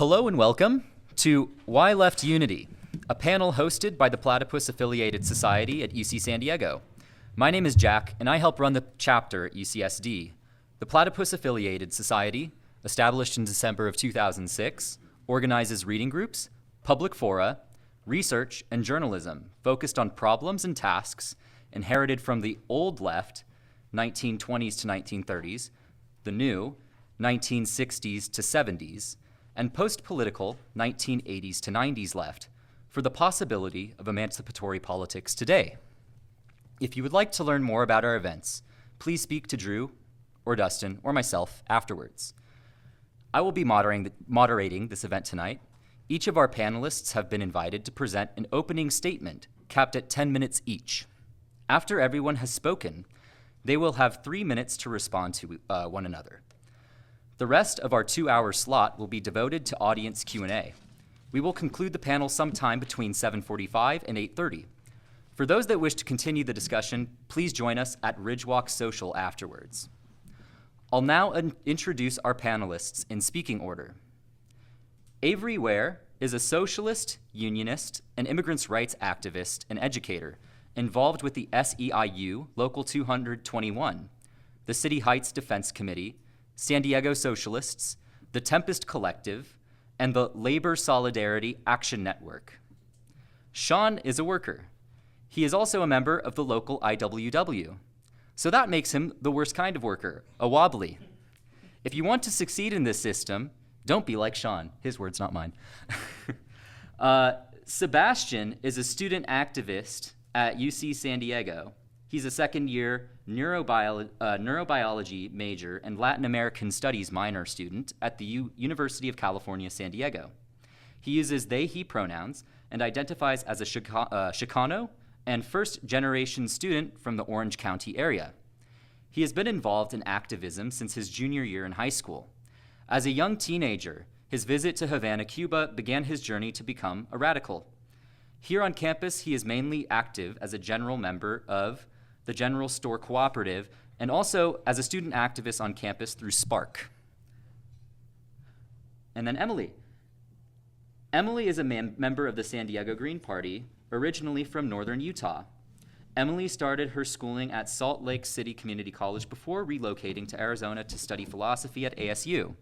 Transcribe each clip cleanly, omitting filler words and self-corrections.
Hello and welcome to Why Left Unity, a panel hosted by the Platypus Affiliated Society at UC San Diego. My name is Jack, and I help run the chapter at UCSD. The Platypus Affiliated Society, established in December of 2006, organizes reading groups, public fora, research, and journalism focused on problems and tasks inherited from the old left, 1920s to 1930s, the new, 1960s to 70s, and post-political 1980s to 90s left for the possibility of emancipatory politics today. If you would like to learn more about our events, please speak to Drew or Dustin or myself afterwards. I will be moderating this event tonight. Each of our panelists have been invited to present an opening statement capped at 10 minutes each. After everyone has spoken, they will have 3 minutes to respond to one another. The rest of our 2-hour slot will be devoted to audience Q&A. We will conclude the panel sometime between 7:45 and 8:30. For those that wish to continue the discussion, please join us at Ridgewalk Social afterwards. I'll now introduce our panelists in speaking order. Avery Wear is a socialist, unionist, and immigrants' rights activist and educator involved with the SEIU Local 221, the City Heights Defense Committee, San Diego Socialists, the Tempest Collective, and the Labor Solidarity Action Network. Sean is a worker. He is also a member of the local IWW. So that makes him the worst kind of worker, a wobbly. If you want to succeed in this system, don't be like Sean. His words, not mine. Sebastian is a student activist at UC San Diego. He's a second-year neurobiology major and Latin American Studies minor student at the University of California, San Diego. He uses they/he pronouns and identifies as a Chicano and first-generation student from the Orange County area. He has been involved in activism since his junior year in high school. As a young teenager, his visit to Havana, Cuba began his journey to become a radical. Here on campus, he is mainly active as a general member of the General Store Cooperative, and also as a student activist on campus through Spark. And then Emily. Emily is a member of the San Diego Green Party, originally from northern Utah. Emily started her schooling at Salt Lake City Community College before relocating to Arizona to study philosophy at ASU.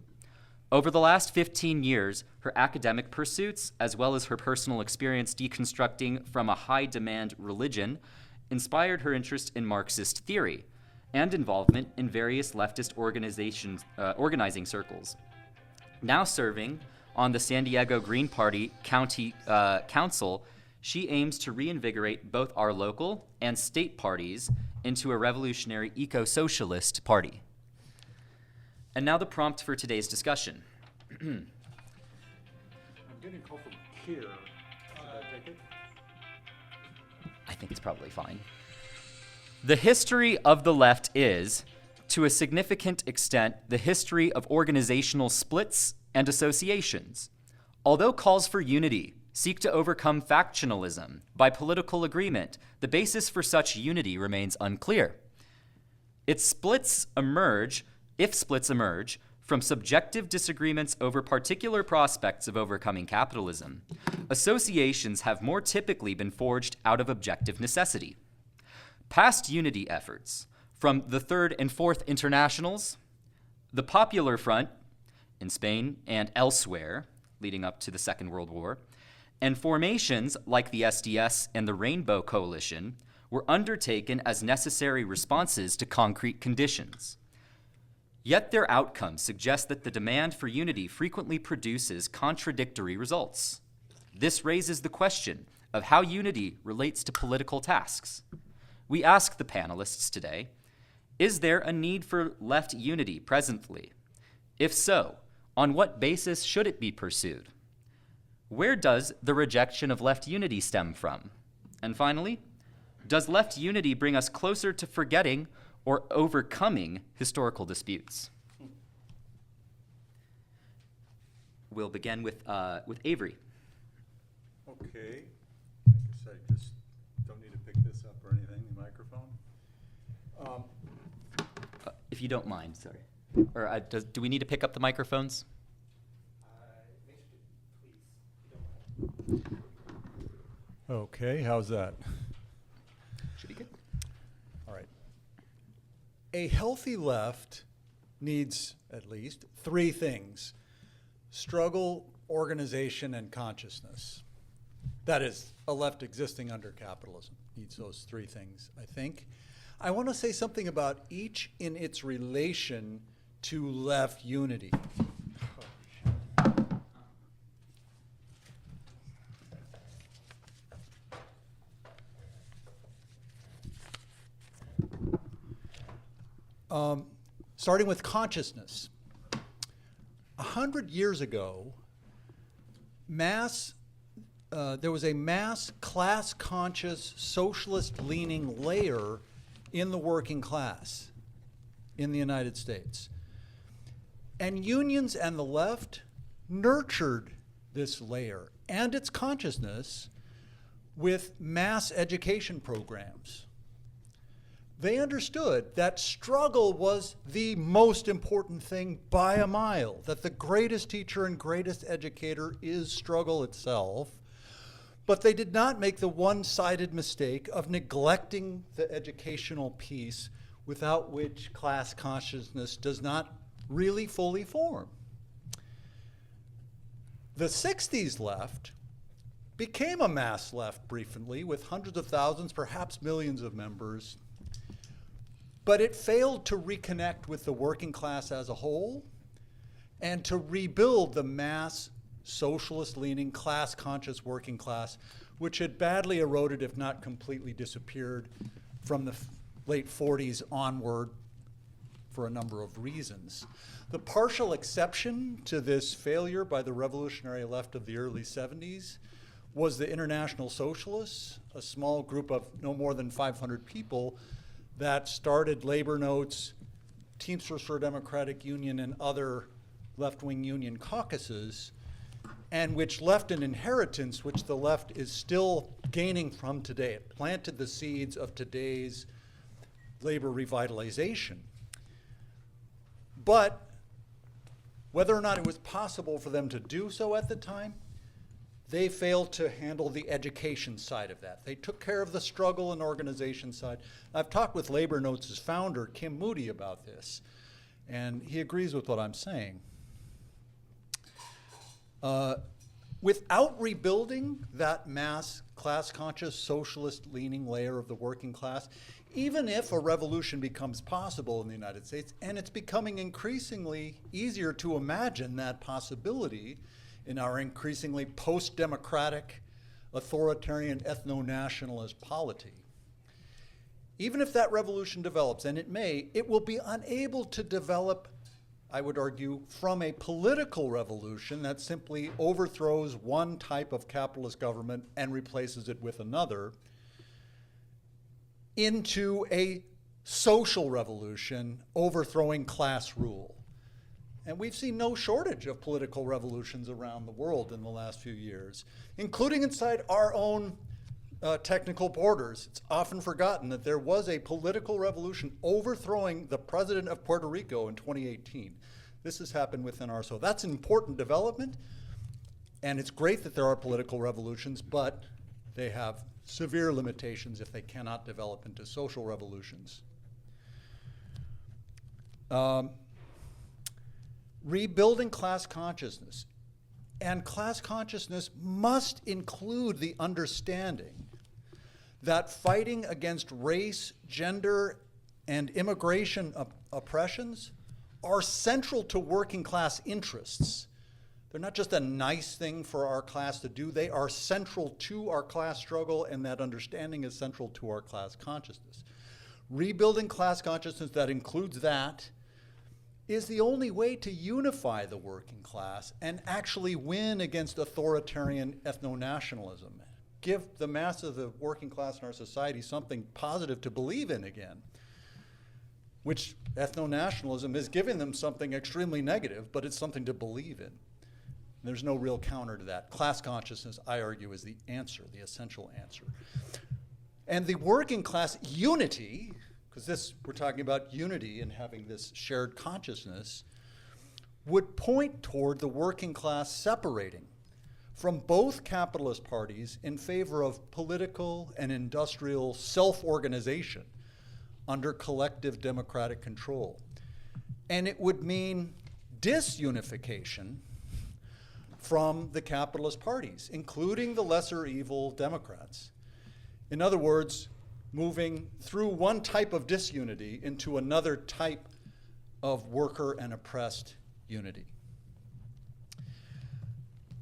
Over the last 15 years, her academic pursuits, as well as her personal experience deconstructing from a high-demand religion, inspired her interest in Marxist theory and involvement in various leftist organizing circles. Now serving on the San Diego Green Party County Council, she aims to reinvigorate both our local and state parties into a revolutionary eco-socialist party. And now the prompt for today's discussion. I'm getting a call from here. Should I take it? I think it's probably fine. The history of the left is, to a significant extent, the history of organizational splits and associations. Although calls for unity seek to overcome factionalism by political agreement, the basis for such unity remains unclear. If splits emerge from subjective disagreements over particular prospects of overcoming capitalism, associations have more typically been forged out of objective necessity. Past unity efforts, from the Third and Fourth Internationals, the Popular Front in Spain and elsewhere, leading up to the Second World War, and formations like the SDS and the Rainbow Coalition were undertaken as necessary responses to concrete conditions. Yet their outcomes suggest that the demand for unity frequently produces contradictory results. This raises the question of how unity relates to political tasks. We ask the panelists today, is there a need for left unity presently? If so, on what basis should it be pursued? Where does the rejection of left unity stem from? And finally, does left unity bring us closer to forgetting or overcoming historical disputes? We'll begin with Avery. Okay. I guess I just don't need to pick this up or anything, the microphone. If you don't mind, sorry. Or do we need to pick up the microphones? They should Okay, how's that? Should be good. All right. A healthy left needs at least three things: struggle, organization, and consciousness. That is, a left existing under capitalism needs those three things, I think. I want to say something about each in its relation to left unity. Starting with consciousness. 100 years ago, there was a mass class-conscious, socialist-leaning layer in the working class in the United States. And unions and the left nurtured this layer and its consciousness with mass education programs. They understood that struggle was the most important thing by a mile, that the greatest teacher and greatest educator is struggle itself. But they did not make the one-sided mistake of neglecting the educational piece, without which class consciousness does not really fully form. The 60s left became a mass left briefly, with hundreds of thousands, perhaps millions of members. But it failed to reconnect with the working class as a whole and to rebuild the mass socialist-leaning, class-conscious working class, which had badly eroded, if not completely disappeared, from the late 40s onward for a number of reasons. The partial exception to this failure by the revolutionary left of the early 70s was the International Socialists, a small group of no more than 500 people that started Labor Notes, Teamsters for a Democratic Union, and other left-wing union caucuses, and which left an inheritance which the left is still gaining from today. It planted the seeds of today's labor revitalization. But whether or not it was possible for them to do so at the time, they failed to handle the education side of that. They took care of the struggle and organization side. I've talked with Labor Notes' founder, Kim Moody, about this, and he agrees with what I'm saying. Without rebuilding that mass class-conscious, socialist-leaning layer of the working class, even if a revolution becomes possible in the United States, and it's becoming increasingly easier to imagine that possibility in our increasingly post-democratic, authoritarian, ethno-nationalist polity. Even if that revolution develops, and it may, it will be unable to develop, I would argue, from a political revolution that simply overthrows one type of capitalist government and replaces it with another, into a social revolution overthrowing class rule. And we've seen no shortage of political revolutions around the world in the last few years, including inside our own technical borders. It's often forgotten that there was a political revolution overthrowing the president of Puerto Rico in 2018. This has happened within our, so that's an important development, and it's great that there are political revolutions, but they have severe limitations if they cannot develop into social revolutions. Rebuilding class consciousness. And class consciousness must include the understanding that fighting against race, gender, and immigration oppressions are central to working class interests. They're not just a nice thing for our class to do, they are central to our class struggle, and that understanding is central to our class consciousness. Rebuilding class consciousness that includes that is the only way to unify the working class and actually win against authoritarian ethno-nationalism. Give the mass of the working class in our society something positive to believe in again, which ethno-nationalism is giving them something extremely negative, but it's something to believe in. There's no real counter to that. Class consciousness, I argue, is the answer, the essential answer. And the working class unity, because we're talking about unity and having this shared consciousness, would point toward the working class separating from both capitalist parties in favor of political and industrial self-organization under collective democratic control. And it would mean disunification from the capitalist parties, including the lesser evil Democrats. In other words, moving through one type of disunity into another type of worker and oppressed unity.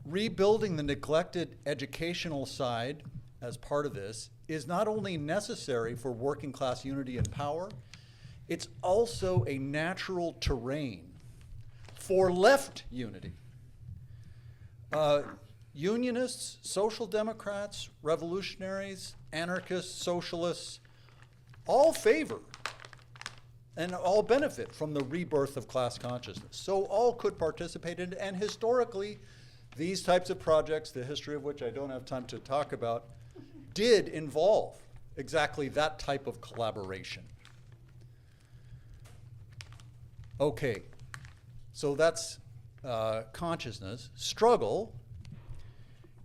Rebuilding the neglected educational side as part of this is not only necessary for working class unity and power, it's also a natural terrain for left unity. Unionists, social democrats, revolutionaries, anarchists, socialists, all favor and all benefit from the rebirth of class consciousness. So all could participate in it, and historically, these types of projects, the history of which I don't have time to talk about, did involve exactly that type of collaboration. Okay, so that's consciousness. Struggle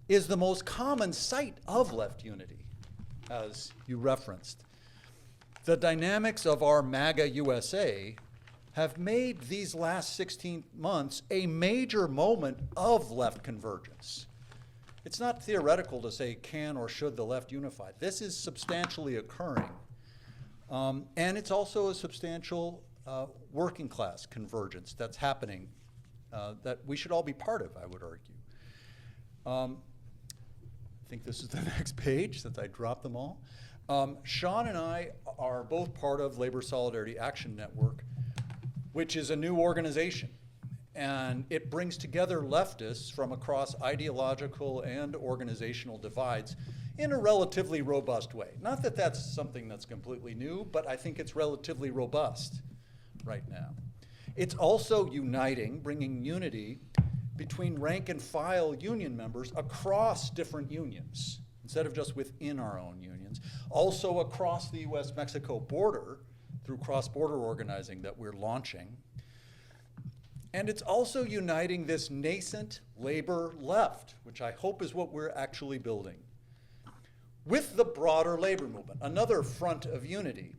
is the most common site of left unity, as you referenced. The dynamics of our MAGA USA have made these last 16 months a major moment of left convergence. It's not theoretical to say can or should the left unify. This is substantially occurring. And it's also a substantial working class convergence that's happening that we should all be part of, I would argue. I think this is the next page since I dropped them all. Sean and I are both part of Labor Solidarity Action Network, which is a new organization. And it brings together leftists from across ideological and organizational divides in a relatively robust way. Not that that's something that's completely new, but I think it's relatively robust right now. It's also uniting, bringing unity between rank and file union members across different unions, instead of just within our own unions. Also across the US-Mexico border through cross-border organizing that we're launching. And it's also uniting this nascent labor left, which I hope is what we're actually building, with the broader labor movement, another front of unity,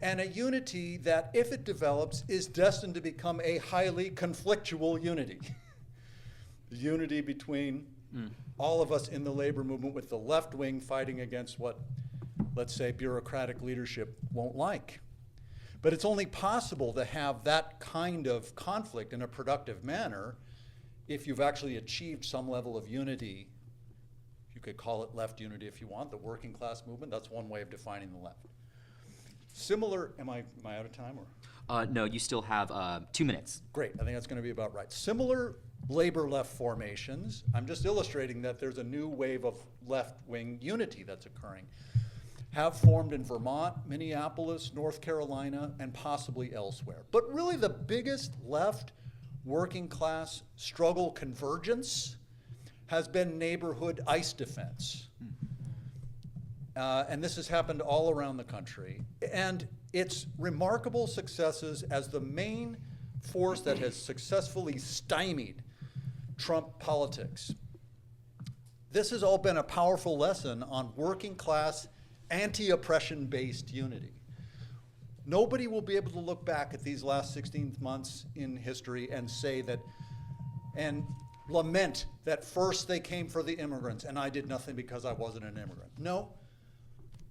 and a unity that, if it develops, is destined to become a highly conflictual unity. The unity between all of us in the labor movement, with the left wing fighting against what, let's say, bureaucratic leadership won't like. But it's only possible to have that kind of conflict in a productive manner if you've actually achieved some level of unity. You could call it left unity if you want, the working class movement. That's one way of defining the left. Similar, am I out of time? Or? No, you still have 2 minutes. Great, I think that's gonna be about right. Similar labor left formations, I'm just illustrating that there's a new wave of left-wing unity that's occurring, have formed in Vermont, Minneapolis, North Carolina, and possibly elsewhere. But really the biggest left working class struggle convergence has been neighborhood ICE defense. And this has happened all around the country. And its remarkable successes as the main force that has successfully stymied Trump politics. This has all been a powerful lesson on working class, anti-oppression based unity. Nobody will be able to look back at these last 16 months in history and say that, and lament that first they came for the immigrants and I did nothing because I wasn't an immigrant. No,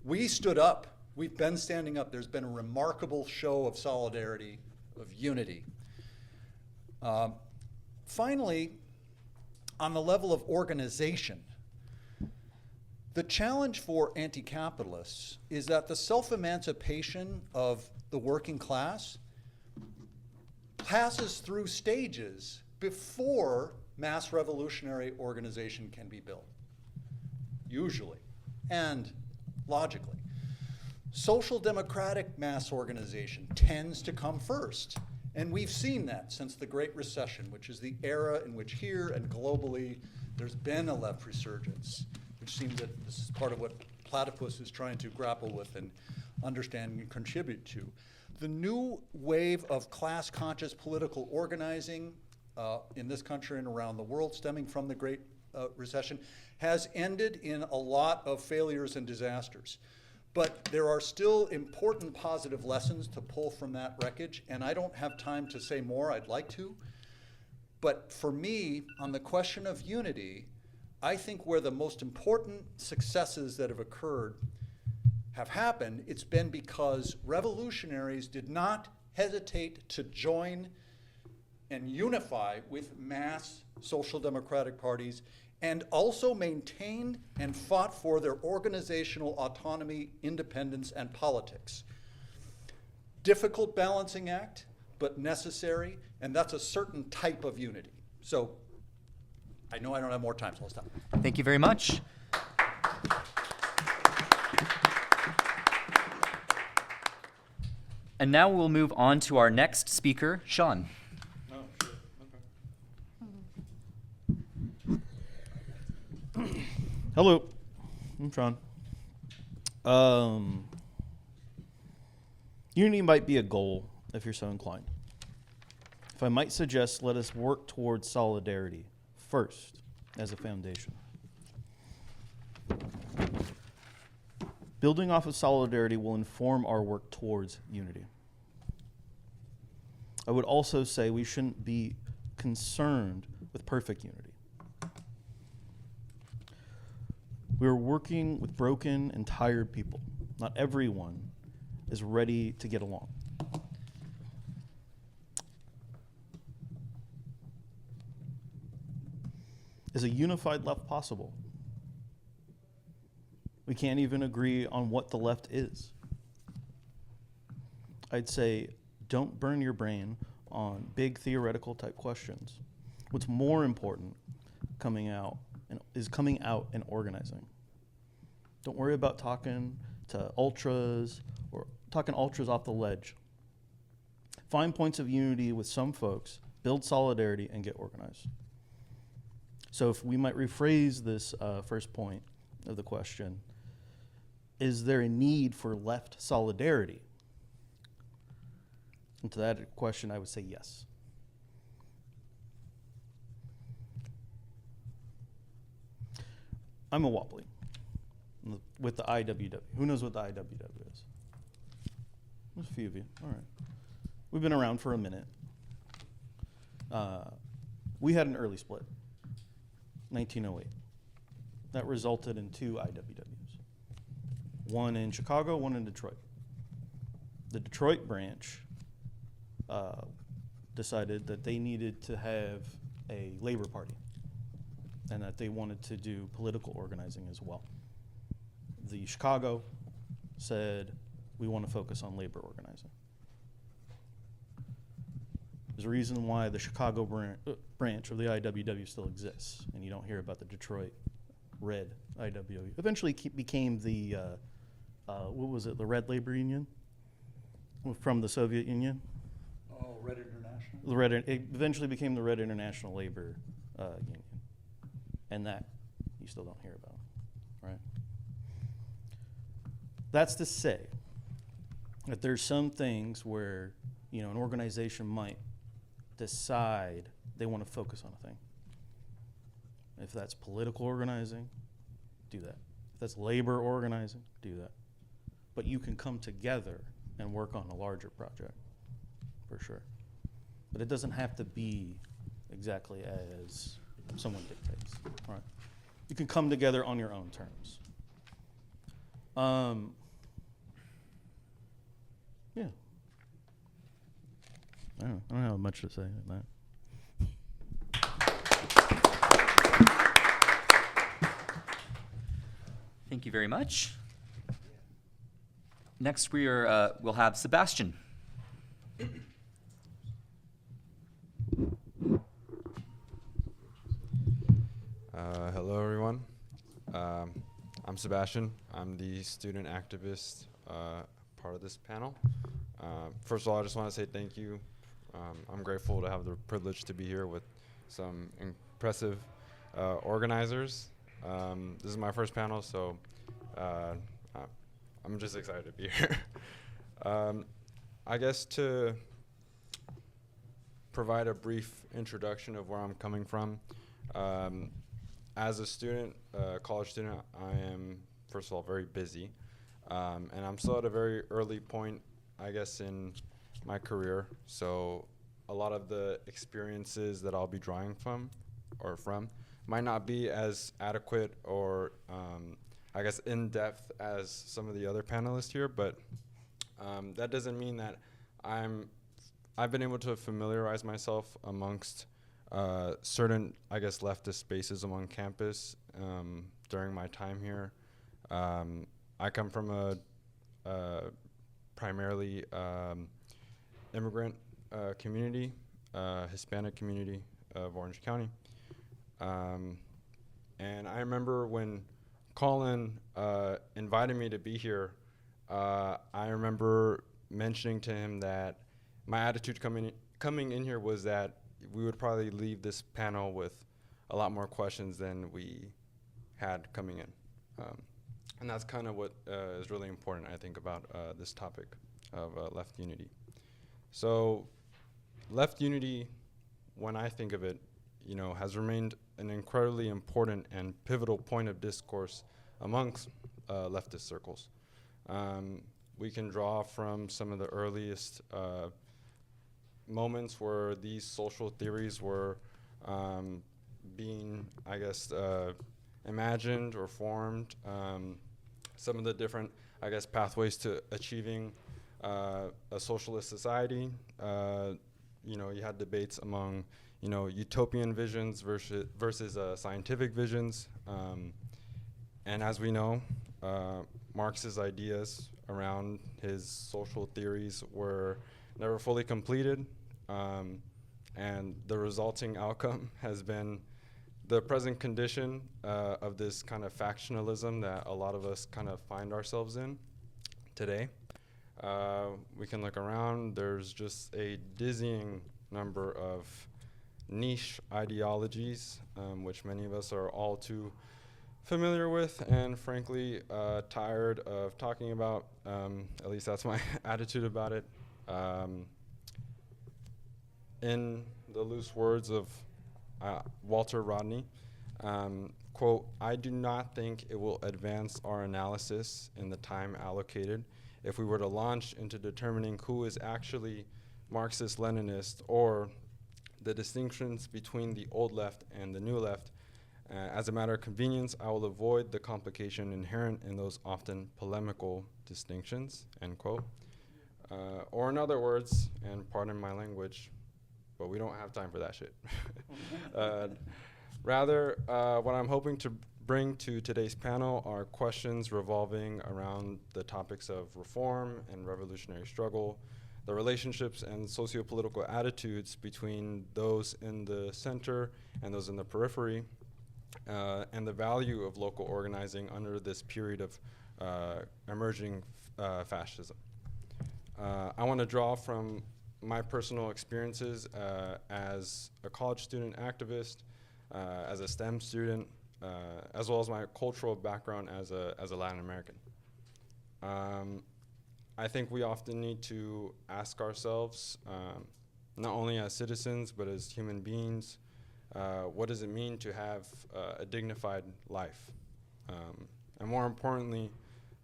we stood up. We've been standing up. There's been a remarkable show of solidarity, of unity. Finally, on the level of organization, the challenge for anti-capitalists is that the self-emancipation of the working class passes through stages before mass revolutionary organization can be built, usually, and logically. Social democratic mass organization tends to come first. And we've seen that since the Great Recession, which is the era in which here and globally there's been a left resurgence, which seems that this is part of what Platypus is trying to grapple with and understand and contribute to. The new wave of class-conscious political organizing in this country and around the world, stemming from the Great recession has ended in a lot of failures and disasters. But there are still important positive lessons to pull from that wreckage, and I don't have time to say more. I'd like to. But for me, on the question of unity, I think where the most important successes that have occurred have happened, it's been because revolutionaries did not hesitate to join and unify with mass social democratic parties, and also maintained and fought for their organizational autonomy, independence, and politics. Difficult balancing act, but necessary, and that's a certain type of unity. So I know I don't have more time, so I'll stop. Thank you very much. And now we'll move on to our next speaker, Sean. Oh, sure. Okay. Hello, I'm Sean. Unity might be a goal if you're so inclined. If I might suggest, let us work towards solidarity first as a foundation. Building off of solidarity will inform our work towards unity. I would also say we shouldn't be concerned with perfect unity. We are working with broken and tired people. Not everyone is ready to get along. Is a unified left possible? We can't even agree on what the left is. I'd say don't burn your brain on big theoretical type questions. What's more important is coming out and organizing. Don't worry about talking to ultras or talking ultras off the ledge. Find points of unity with some folks, build solidarity, and get organized. So if we might rephrase this first point of the question, is there a need for left solidarity? And to that question, I would say yes. I'm a Wobbly with the IWW. Who knows what the IWW is? There's a few of you. All right. We've been around for a minute. We had an early split, 1908. That resulted in 2 IWWs. One in Chicago, one in Detroit. The Detroit branch decided that they needed to have a labor party and that they wanted to do political organizing as well. The Chicago said, we want to focus on labor organizing. There's a reason why the Chicago branch of the IWW still exists, and you don't hear about the Detroit Red IWW. Eventually became the what was it, the Red Labor Union from the Soviet Union? Oh, Red International? It eventually became the Red International Labor Union. And that you still don't hear about, right? That's to say that there's some things where, an organization might decide they want to focus on a thing. If that's political organizing, do that. If that's labor organizing, do that. But you can come together and work on a larger project, for sure. But it doesn't have to be exactly as someone dictates, right? You can come together on your own terms. Yeah. I don't have much to say on that. Thank you very much. Next, we'll have Sebastian. Hello, everyone. I'm Sebastian. I'm the student activist part of this panel. First of all, I just want to say thank you. I'm grateful to have the privilege to be here with some impressive organizers. This is my first panel, so I'm just excited to be here. I guess to provide a brief introduction of where I'm coming from, as a student, college student, I am, first of all, very busy. And I'm still at a very early point, I guess, in my career. So a lot of the experiences that I'll be drawing from might not be as adequate or, I guess, in-depth as some of the other panelists here, but that doesn't mean that I've been able to familiarize myself amongst certain, I guess, leftist spaces along campus during my time here. I come from a primarily immigrant community, Hispanic community of Orange County. And I remember when Colin invited me to be here, I remember mentioning to him that my attitude coming in here was that we would probably leave this panel with a lot more questions than we had coming in. And that's kind of what is really important, I think, about this topic of left unity. So left unity, when I think of it, has remained an incredibly important and pivotal point of discourse amongst leftist circles. We can draw from some of the earliest moments where these social theories were being, I guess, imagined or formed. Some of the different, I guess, pathways to achieving a socialist society. You had debates among, utopian visions versus scientific visions. And as we know, Marx's ideas around his social theories were never fully completed. And the resulting outcome has been the present condition of this kind of factionalism that a lot of us kind of find ourselves in today. We can look around. There's just a dizzying number of niche ideologies, which many of us are all too familiar with and frankly tired of talking about. At least that's my attitude about it. In the loose words of Walter Rodney, quote, "I do not think it will advance our analysis in the time allocated if we were to launch into determining who is actually Marxist-Leninist or the distinctions between the old left and the new left. As a matter of convenience, I will avoid the complication inherent in those often polemical distinctions," end quote. Or in other words, and pardon my language, but we don't have time for that shit. Rather, what I'm hoping to bring to today's panel are questions revolving around the topics of reform and revolutionary struggle, the relationships and socio-political attitudes between those in the center and those in the periphery, and the value of local organizing under this period of emerging fascism. I want to draw from my personal experiences as a college student activist, as a STEM student, as well as my cultural background as a Latin American. I think we often need to ask ourselves, not only as citizens, but as human beings, what does it mean to have a dignified life? And more importantly,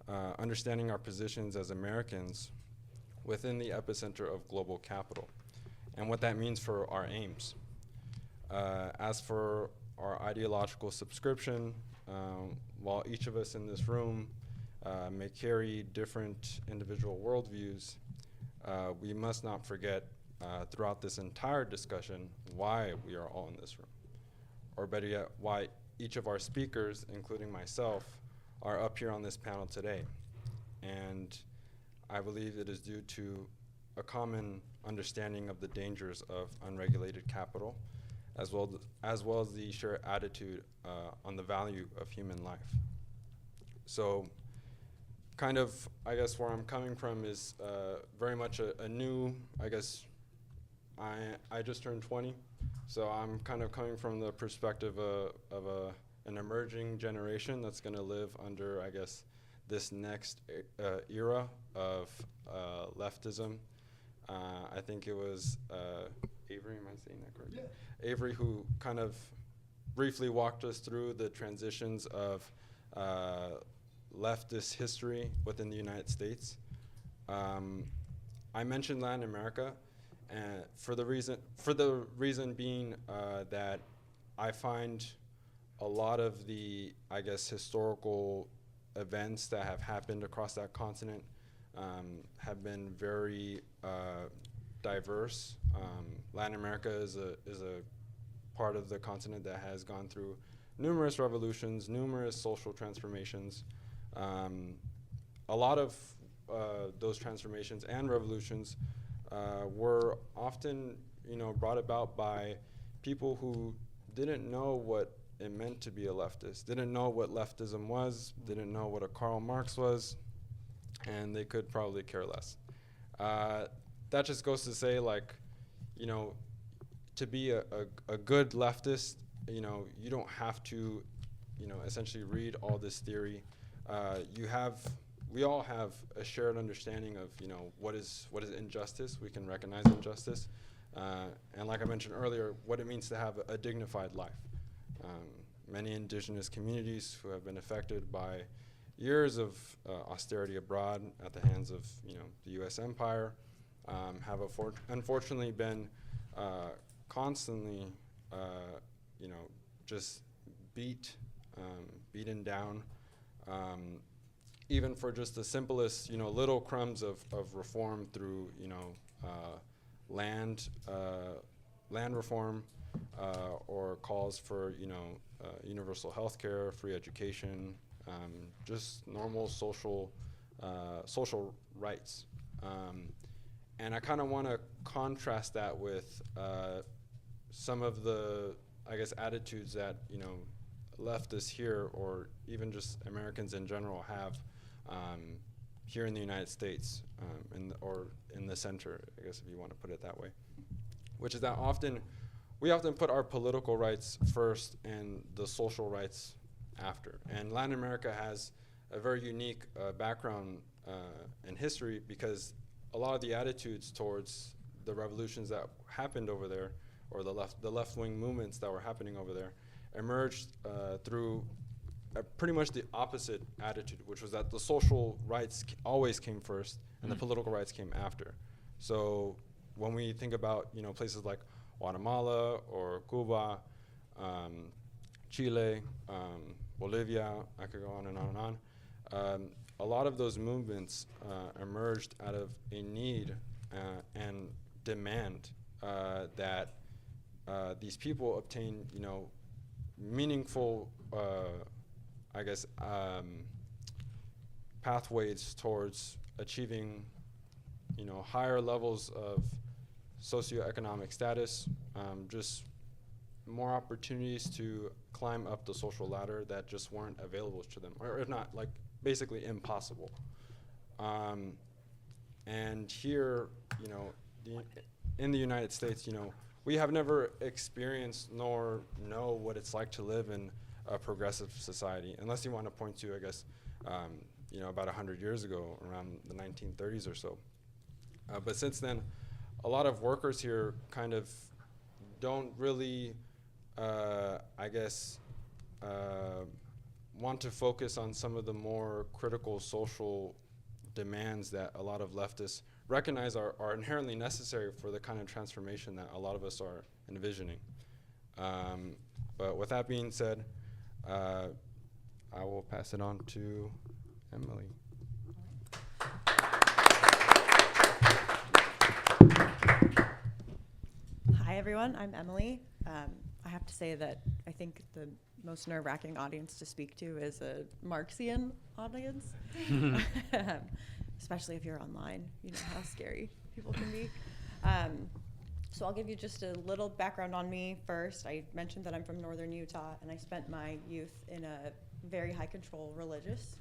understanding our positions as Americans within the epicenter of global capital and what that means for our aims. As for our ideological subscription, while each of us in this room may carry different individual worldviews, we must not forget throughout this entire discussion why we are all in this room, or better yet, why each of our speakers, including myself, are up here on this panel today. And I believe it is due to a common understanding of the dangers of unregulated capital, as well as the shared attitude on the value of human life. So kind of, I guess, where I'm coming from is very much a new, I guess, I just turned 20, so I'm kind of coming from the perspective of an emerging generation that's going to live under, I guess, this next era of leftism. I think it was Avery, am I saying that correctly? Yeah. Avery who kind of briefly walked us through the transitions of leftist history within the United States. I mentioned Latin America, and for the reason being that I find a lot of the, I guess, historical events that have happened across that continent have been very diverse. Latin America is a part of the continent that has gone through numerous revolutions, numerous social transformations. A lot of those transformations and revolutions were often, brought about by people who didn't know what it meant to be a leftist, didn't know what leftism was, didn't know what a Karl Marx was, and they could probably care less. That just goes to say, like, to be a good leftist, you don't have to, essentially read all this theory. We all have a shared understanding of, what is injustice. We can recognize injustice. And like I mentioned earlier, what it means to have a dignified life. Many indigenous communities who have been affected by years of austerity abroad at the hands of, the U.S. empire, have unfortunately been constantly, just beaten down, even for just the simplest, little crumbs of reform through, land reform, or calls for, universal health care, free education, just normal social rights. And I kind of want to contrast that with some of the, I guess, attitudes that, leftists here, or even just Americans in general, have here in the United States, or in the center, I guess, if you want to put it that way, which is that we often put our political rights first and the social rights after. And Latin America has a very unique background and history, because a lot of the attitudes towards the revolutions that happened over there, or the left-wing movements that were happening over there, emerged through pretty much the opposite attitude, which was that the social rights always came first and the political rights came after. So when we think about, places like Guatemala or Cuba, Chile, Bolivia, I could go on and on and on. A lot of those movements emerged out of a need and demand that these people obtain, meaningful, I guess, pathways towards achieving, higher levels of socioeconomic status, just more opportunities to climb up the social ladder that just weren't available to them, or if not, like, basically impossible. And here, in the United States, we have never experienced nor know what it's like to live in a progressive society, unless you want to point to, I guess, about 100 years ago, around the 1930s or so. But since then, a lot of workers here kind of don't really, I guess, want to focus on some of the more critical social demands that a lot of leftists recognize are inherently necessary for the kind of transformation that a lot of us are envisioning. But with that being said, I will pass it on to Emily. Hi, everyone. I'm Emily. I have to say that I think the most nerve-wracking audience to speak to is a Marxian audience, especially if you're online. You know how scary people can be. So I'll give you just a little background on me first. I mentioned that I'm from northern Utah, and I spent my youth in a very high-control religious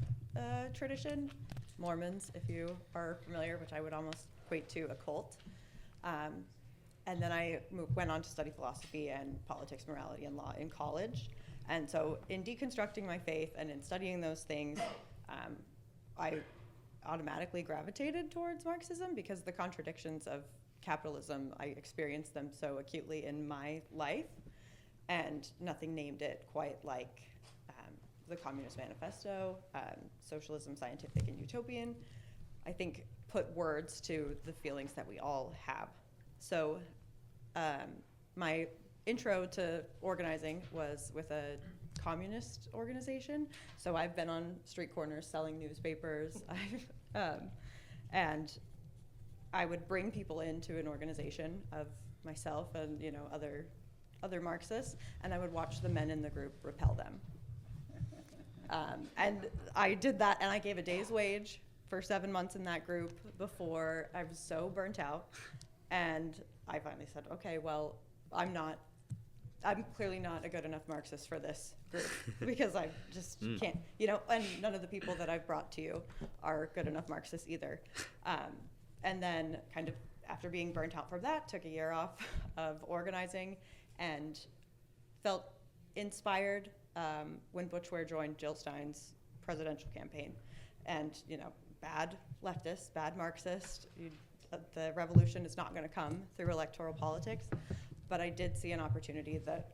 tradition, Mormons, if you are familiar, which I would almost equate to a cult. And then I went on to study philosophy and politics, morality, and law in college. And so in deconstructing my faith and in studying those things, I automatically gravitated towards Marxism because the contradictions of capitalism, I experienced them so acutely in my life. and nothing named it quite like the Communist Manifesto, Socialism, Scientific and Utopian, I think put words to the feelings that we all have. So my intro to organizing was with a communist organization. So I've been on street corners selling newspapers, and I would bring people into an organization of myself and other Marxists, and I would watch the men in the group repel them. And I did that, and I gave a day's wage for 7 months in that group before I was so burnt out. And I finally said, okay, well, I'm clearly not a good enough Marxist for this group because I just can't, and none of the people that I've brought to you are good enough Marxists either. And then kind of after being burnt out from that, took a year off of organizing and felt inspired when Butch Ware joined Jill Stein's presidential campaign. And, bad leftist, bad Marxist, the revolution is not going to come through electoral politics. But I did see an opportunity that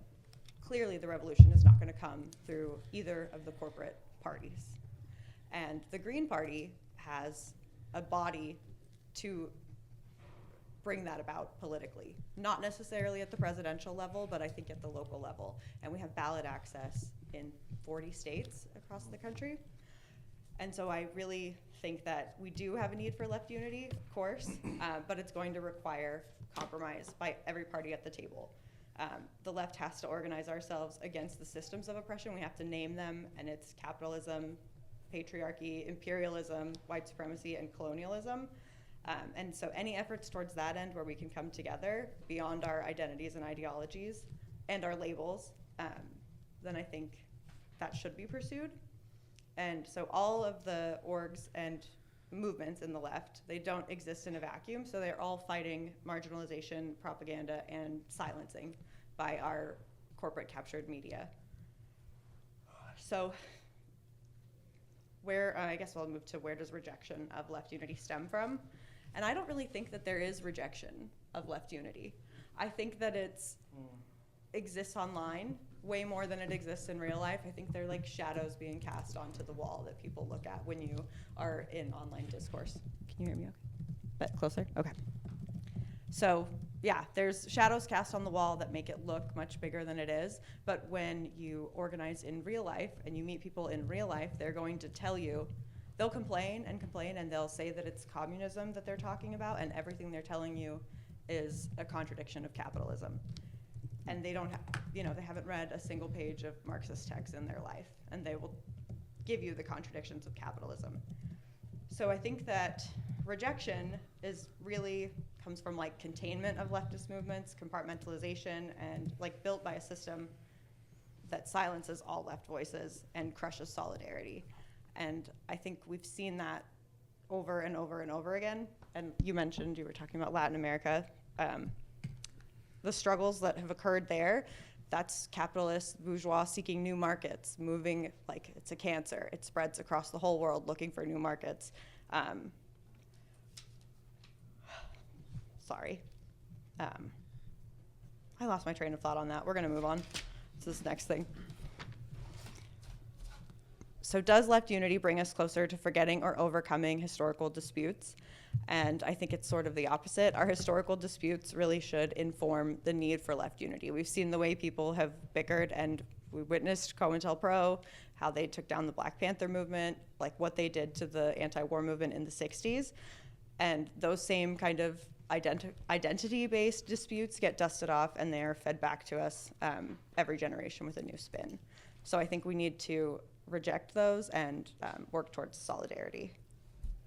clearly the revolution is not going to come through either of the corporate parties. And the Green Party has a body to bring that about politically. Not necessarily at the presidential level, but I think at the local level. And we have ballot access in 40 states across the country. And so I really think that we do have a need for left unity, of course, but it's going to require compromise by every party at the table. The left has to organize ourselves against the systems of oppression. We have to name them, and it's capitalism, patriarchy, imperialism, white supremacy, and colonialism. And so any efforts towards that end where we can come together beyond our identities and ideologies and our labels, then I think that should be pursued. And so all of the orgs and movements in the left, they don't exist in a vacuum, so they're all fighting marginalization, propaganda, and silencing by our corporate captured media. So I guess I'll move to where does rejection of left unity stem from? And I don't really think that there is rejection of left unity. I think that exists online way more than it exists in real life. I think they're like shadows being cast onto the wall that people look at when you are in online discourse. Can you hear me okay? Bit closer? Okay. So yeah, there's shadows cast on the wall that make it look much bigger than it is. But when you organize in real life and you meet people in real life, they're going to tell you, they'll complain, and they'll say that it's communism that they're talking about, and everything they're telling you is a contradiction of capitalism. And they don't they haven't read a single page of Marxist text in their life, and they will give you the contradictions of capitalism. So I think that rejection comes from like containment of leftist movements, compartmentalization, and like built by a system that silences all left voices and crushes solidarity. And I think we've seen that over and over and over again. And you were talking about Latin America. The struggles that have occurred there, that's capitalist bourgeois seeking new markets, moving like it's a cancer. It spreads across the whole world looking for new markets. Sorry. I lost my train of thought on that. We're gonna move on to this next thing. So does left unity bring us closer to forgetting or overcoming historical disputes? And I think it's sort of the opposite. Our historical disputes really should inform the need for left unity. We've seen the way people have bickered, and we witnessed COINTELPRO, how they took down the Black Panther movement, like what they did to the anti-war movement in the 60s. And those same kind of identity-based disputes get dusted off, and they're fed back to us every generation with a new spin. So I think we need to reject those and work towards solidarity,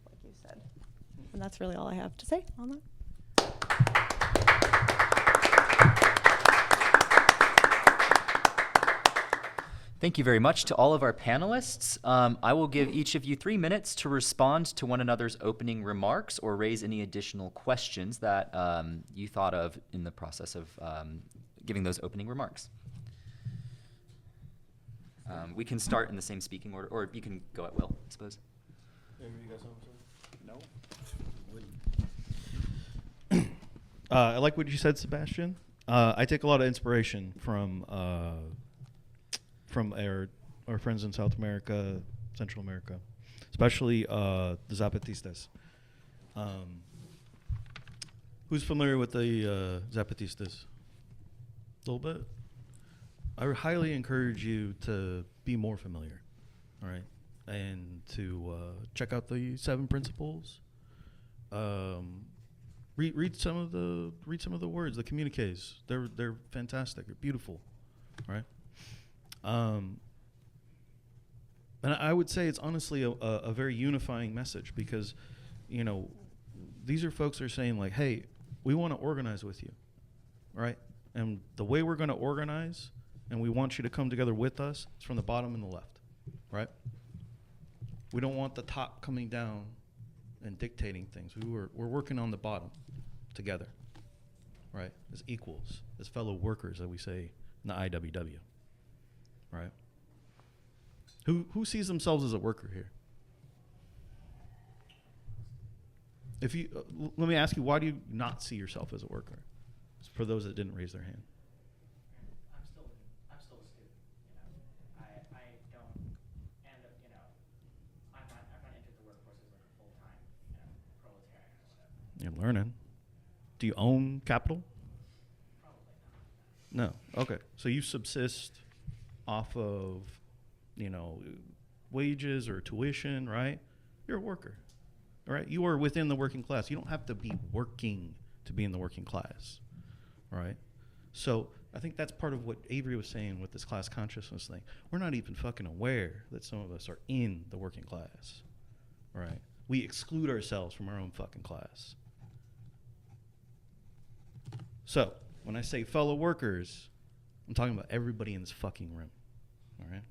like you said. And that's really all I have to say on that. Thank you very much to all of our panelists. I will give each of you 3 minutes to respond to one another's opening remarks or raise any additional questions that you thought of in the process of giving those opening remarks. We can start in the same speaking order, or you can go at will, I suppose. No. I like what you said, Sebastian. I take a lot of inspiration from our friends in South America, Central America, especially the Zapatistas. Who's familiar with the Zapatistas? A little bit? I highly encourage you to be more familiar, all right? And to check out the 7 principles. Read some of the words, the communiques. They're fantastic. They're beautiful, right? And I would say it's honestly a very unifying message because, you know, these are folks that are saying like, hey, we want to organize with you, right? And the way we're going to organize, and we want you to come together with us, is from the bottom and the left, right? We don't want the top coming down and dictating things. We're working on the bottom together, right? As equals, as fellow workers, that we say in the IWW, right? Who sees themselves as a worker here? If you let me ask you, why do you not see yourself as a worker? For those that didn't raise their hand. I'm still a student. I don't, and I'm not entered the workforce as like a full-time proletarian or whatever. You're learning. Do you own capital? Probably not. No. Okay. So you subsist off of, wages or tuition, right? You're a worker, right? You are within the working class. You don't have to be working to be in the working class, right? So I think that's part of what Avery was saying with this class consciousness thing. We're not even fucking aware that some of us are in the working class, right? We exclude ourselves from our own fucking class. So when I say fellow workers, I'm talking about everybody in this fucking room, all right?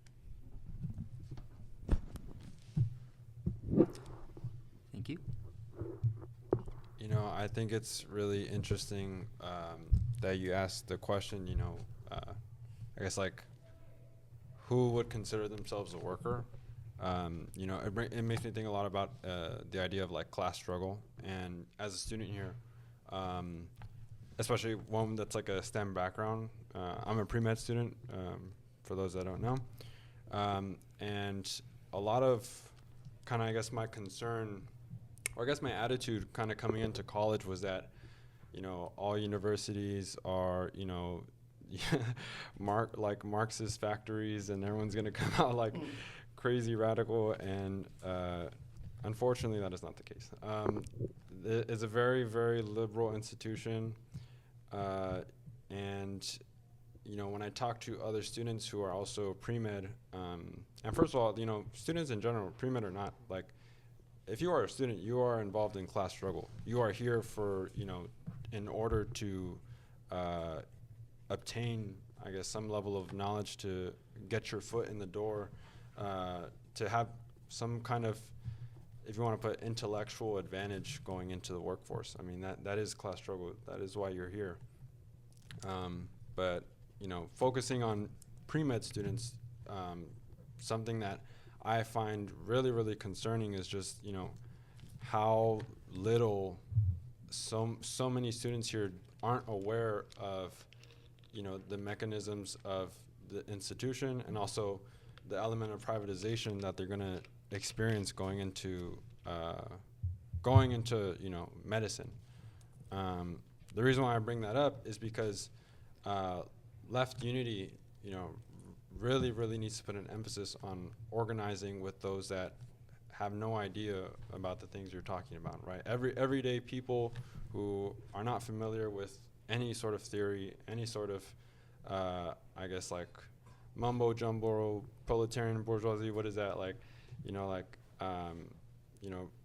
Thank you. I think it's really interesting that you asked the question, I guess like who would consider themselves a worker? It makes me think a lot about the idea of like class struggle. And as a student here, especially one that's like a STEM background, I'm a pre-med student, for those that don't know. And a lot of kind of, I guess, my concern, or I guess my attitude kind of coming into college was that, all universities are, Marxist factories, and everyone's going to come out like crazy radical. And unfortunately, that is not the case. It's a very, very liberal institution. And when I talk to other students who are also pre-med, and first of all, students in general, pre-med or not, like, if you are a student, you are involved in class struggle. You are here for, in order to obtain, I guess, some level of knowledge to get your foot in the door, to have some kind of, if you want to put intellectual advantage going into the workforce. I mean, that is class struggle. That is why you're here. But, focusing on pre-med students, something that I find really, really concerning is just, how little so many students here aren't aware of, the mechanisms of the institution, and also the element of privatization that they're going to experience going into medicine. The reason why I bring that up is because Left Unity, really, really needs to put an emphasis on organizing with those that have no idea about the things you're talking about, right? Everyday people who are not familiar with any sort of theory, any sort of, I guess, like mumbo jumbo, proletarian bourgeoisie, what is that? Like,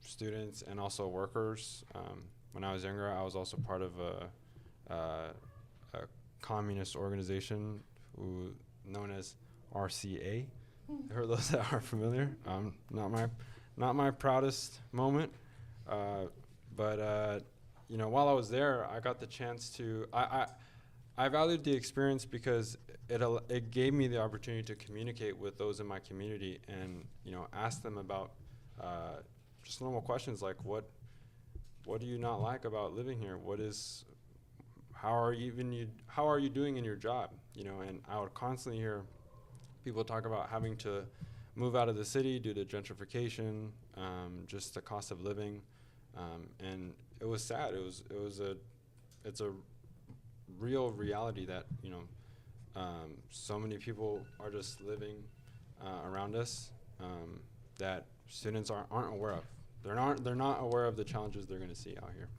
students and also workers. When I was younger, I was also part of a communist organization known as RCA. For those that are familiar, not my proudest moment, but while I was there, I got the chance to. I valued the experience because it gave me the opportunity to communicate with those in my community and ask them about just normal questions like what do you not like about living here? how are you doing in your job? And I would constantly hear people talk about having to move out of the city due to gentrification, just the cost of living, and it was sad. It's a real reality that so many people are just living around us that students aren't aware of. They're not aware of the challenges they're going to see out here.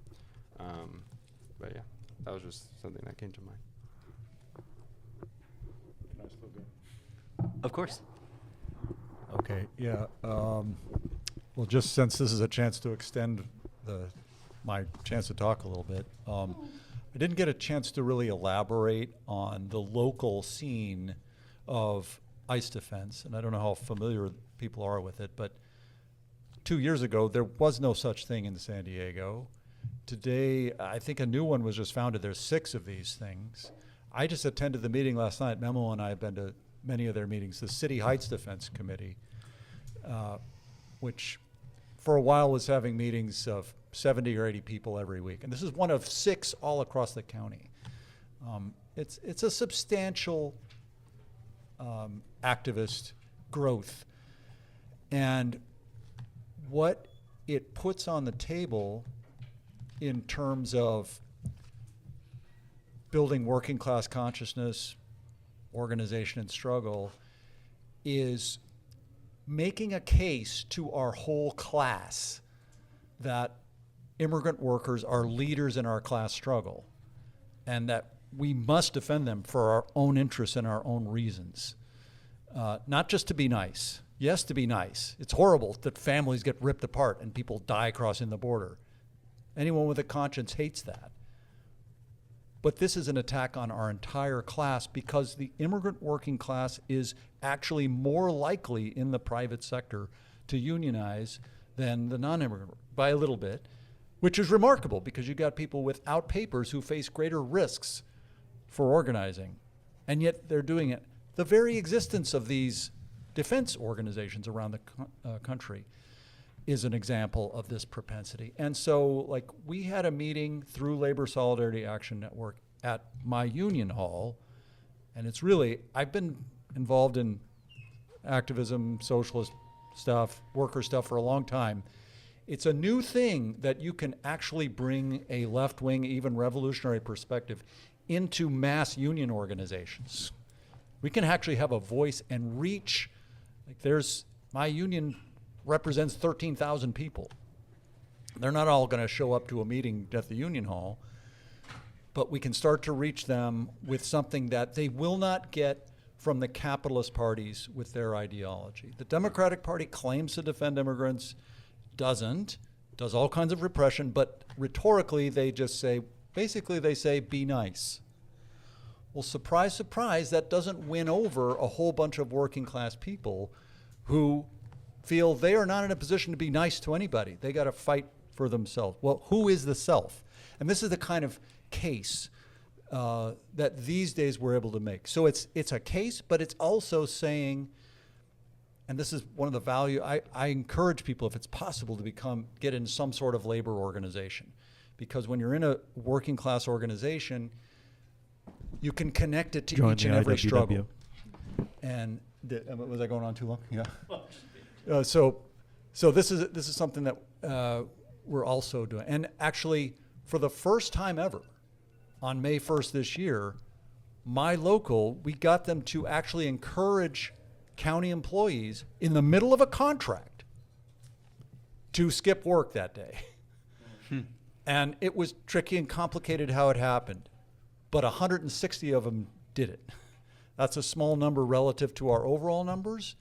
But yeah, that was just something that came to mind. Can I still go? Of course. Okay, yeah. Well, just since this is a chance to extend my chance to talk a little bit, I didn't get a chance to really elaborate on the local scene of ICE defense, and I don't know how familiar people are with it, but 2 years ago, there was no such thing in San Diego. Today, I think a new one was just founded. There's 6 of these things. I just attended the meeting last night. Memo and I have been to many of their meetings. The City Heights Defense Committee, which for a while was having meetings of 70 or 80 people every week. And this is one of 6 all across the county. It's a substantial activist growth. And what it puts on the table in terms of building working class consciousness, organization, and struggle is making a case to our whole class that immigrant workers are leaders in our class struggle and that we must defend them for our own interests and our own reasons. Not just to be nice. Yes, to be nice. It's horrible that families get ripped apart and people die crossing the border. Anyone with a conscience hates that. But this is an attack on our entire class because the immigrant working class is actually more likely in the private sector to unionize than the non-immigrant by a little bit, which is remarkable because you've got people without papers who face greater risks for organizing, and yet they're doing it. The very existence of these defense organizations around the country is an example of this propensity. And so, like, we had a meeting through Labor Solidarity Action Network at my union hall, and it's really, I've been involved in activism, socialist stuff, worker stuff for a long time. It's a new thing that you can actually bring a left-wing, even revolutionary perspective into mass union organizations. We can actually have a voice and reach, like my union represents 13,000 people. They're not all going to show up to a meeting at the union hall, but we can start to reach them with something that they will not get from the capitalist parties with their ideology. The Democratic Party claims to defend immigrants, does all kinds of repression, but rhetorically they just say, basically they say, be nice. Well, surprise, surprise, that doesn't win over a whole bunch of working class people who feel they are not in a position to be nice to anybody. They got to fight for themselves. Well, who is the self? And this is the kind of case that these days we're able to make. So it's a case, but it's also saying, and this is one of the value, I encourage people, if it's possible, to get in some sort of labor organization. Because when you're in a working class organization, you can connect it to each and every struggle. And was I going on too long? Yeah. So this is something that we're also doing. And actually, for the first time ever, on May 1st this year, my local, we got them to actually encourage county employees in the middle of a contract to skip work that day. And it was tricky and complicated how it happened, but 160 of them did it. That's a small number relative to our overall numbers,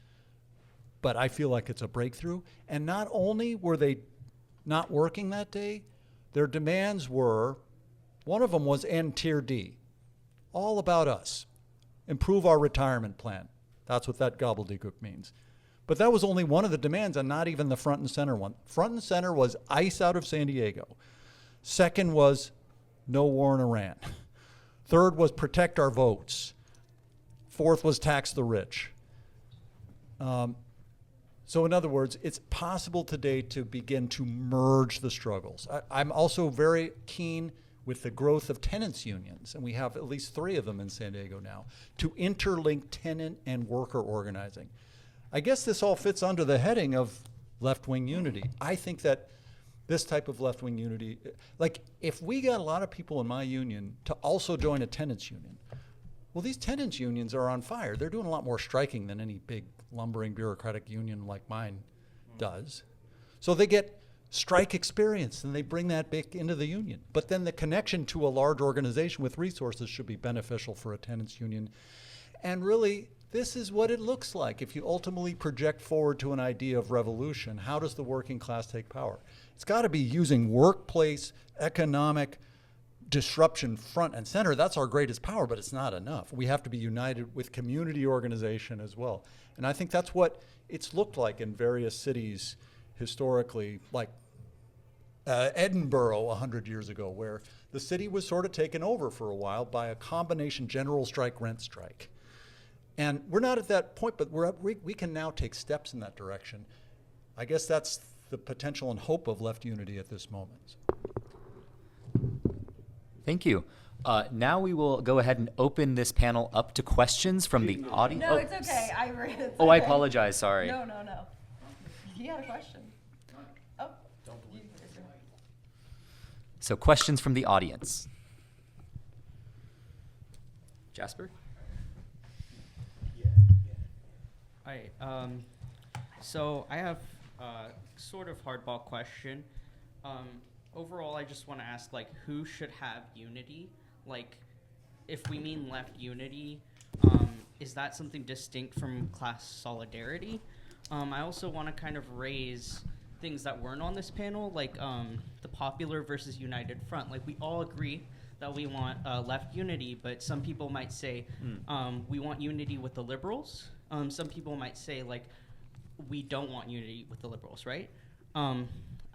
but I feel like it's a breakthrough. And not only were they not working that day, their demands were, one of them was end Tier D, all about us, improve our retirement plan. That's what that gobbledygook means. But that was only one of the demands, and not even the front and center one. Front and center was ICE out of San Diego. Second was no war in Iran. Third was protect our votes. Fourth was tax the rich. So in other words, it's possible today to begin to merge the struggles. I'm also very keen, with the growth of tenants unions, and we have at least 3 of them in San Diego now, to interlink tenant and worker organizing. I guess this all fits under the heading of left-wing unity. I think that this type of left-wing unity, like if we got a lot of people in my union to also join a tenants union, well, these tenants unions are on fire. They're doing a lot more striking than any big lumbering bureaucratic union like mine does. So they get strike experience and they bring that back into the union. But then the connection to a large organization with resources should be beneficial for a tenants union. And really, this is what it looks like. If you ultimately project forward to an idea of revolution, how does the working class take power? It's got to be using workplace economic disruption front and center. That's our greatest power, but it's not enough. We have to be united with community organization as well. And I think that's what it's looked like in various cities historically, like Edinburgh 100 years ago, where the city was sort of taken over for a while by a combination general strike, rent strike. And we're not at that point, but we can now take steps in that direction. I guess that's the potential and hope of left unity at this moment. Thank you. Now we will go ahead and open this panel up to questions from the audience. No, it's okay. It's Oh, I okay. apologize. Sorry. No. He had a question. Oh. So questions from the audience. Jasper? Hi. So I have a sort of hardball question. Overall, I just want to ask, like, who should have unity? Like, if we mean left unity, is that something distinct from class solidarity? I also want to kind of raise things that weren't on this panel, like the popular versus united front. Like, we all agree that we want left unity, but some people might say we want unity with the liberals. Some people might say, like, we don't want unity with the liberals, right?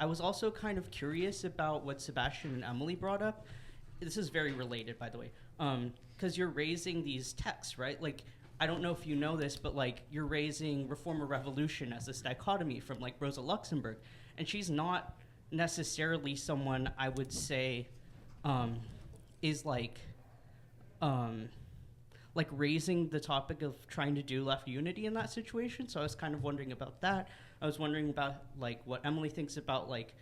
I was also kind of curious about what Sebastian and Emily brought up. This is very related, by the way, because you're raising these texts, right? Like, I don't know if you know this, but, like, you're raising Reform or Revolution as this dichotomy from, like, Rosa Luxemburg. And she's not necessarily someone I would say is, like raising the topic of trying to do left unity in that situation. So I was kind of wondering about that. I was wondering about, like, what Emily thinks about, like,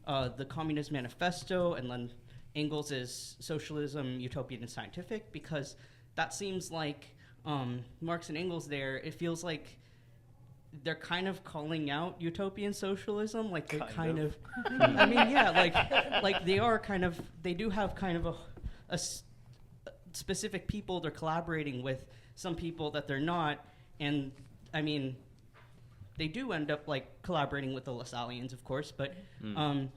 the Communist Manifesto and then Engels' socialism, utopian and scientific, because that seems like Marx and Engels there, it feels like they're kind of calling out utopian socialism, like they're kind of I mean, yeah, like they are kind of, they do have kind of a specific people they're collaborating with, some people that they're not, and I mean, they do end up, like, collaborating with the Lassalleans, of course, but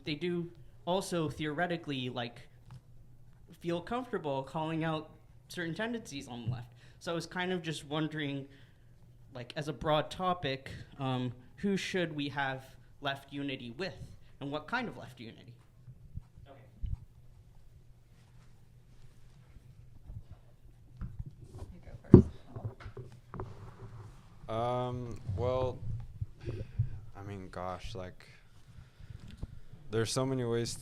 they do also theoretically, like, feel comfortable calling out certain tendencies on the left. So I was kind of just wondering, like, as a broad topic, who should we have left unity with, and what kind of left unity? Okay. You go first. Well, I mean, gosh, like, there's so many ways,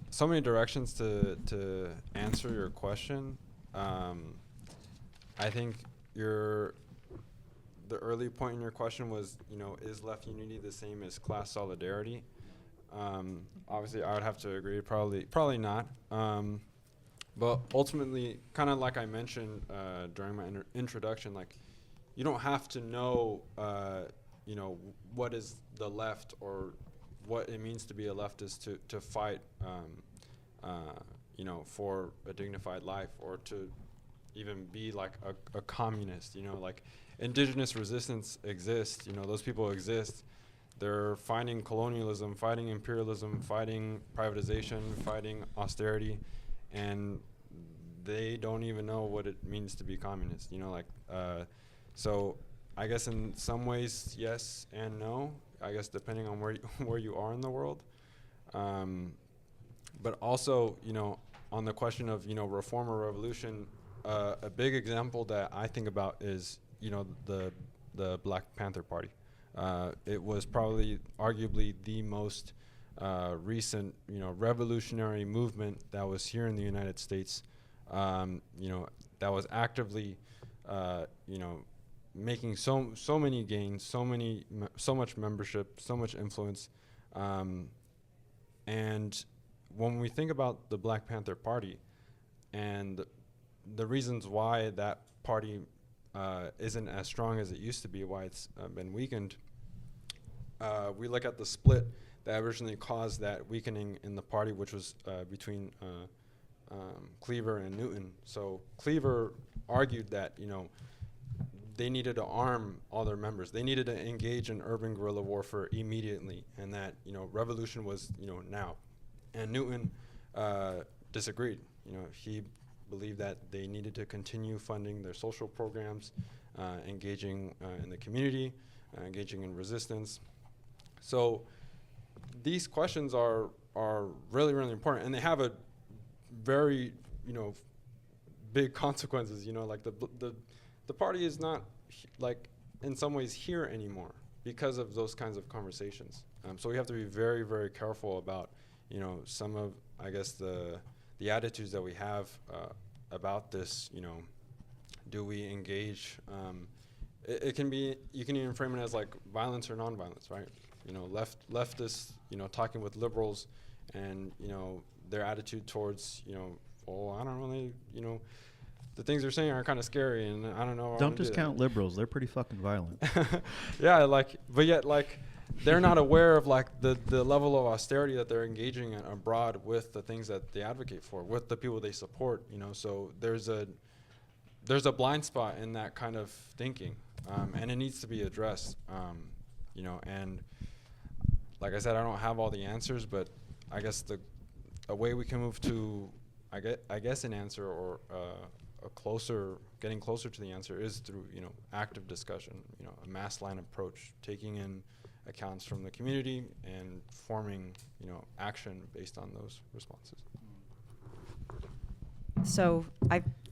so many directions to answer your question. I think the early point in your question was, you know, is left unity the same as class solidarity? Obviously, I would have to agree, probably not. But ultimately, kind of like I mentioned during my introduction, like, you don't have to know, you know, what is the left or what it means to be a leftist to fight, you know, for a dignified life, or to even be like a communist. You know, like, indigenous resistance exists. You know, those people exist. They're fighting colonialism, fighting imperialism, fighting privatization, fighting austerity, and they don't even know what it means to be communist. You know, like, so I guess in some ways, yes and no. I guess depending on where you are in the world. But also, you know, on the question of, you know, reform or revolution, a big example that I think about is, you know, the Black Panther Party. It was probably arguably the most recent, revolutionary movement that was here in the United States, that was actively, making so many gains, so much membership, so much influence, and when we think about the Black Panther Party and the reasons why that party isn't as strong as it used to be, why it's been weakened, we look at the split that originally caused that weakening in the party, which was between Cleaver and Newton. So Cleaver argued that, they needed to arm all their members. They needed to engage in urban guerrilla warfare immediately, and that, revolution was, now. And Newton disagreed. He believed that they needed to continue funding their social programs, engaging in the community, engaging in resistance. So these questions are really, really important, and they have a very, big consequences. Like the party is not like in some ways here anymore because of those kinds of conversations. So we have to be very, very careful about, some of, I guess, the attitudes that we have about this. Do we engage? It can be, you can even frame it as like violence or nonviolence, right? Leftists, talking with liberals, and their attitude towards, I don't really, the things they're saying are kind of scary, and I don't know. Don't discount liberals; they're pretty fucking violent. Yeah, but yet they're not aware of the level of austerity that they're engaging in abroad with the things that they advocate for, with the people they support. So there's a blind spot in that kind of thinking, and it needs to be addressed. And like I said, I don't have all the answers, but I guess a way we can move to, I guess an answer or getting closer to the answer is through, active discussion, a mass line approach, taking in accounts from the community and forming, action based on those responses. So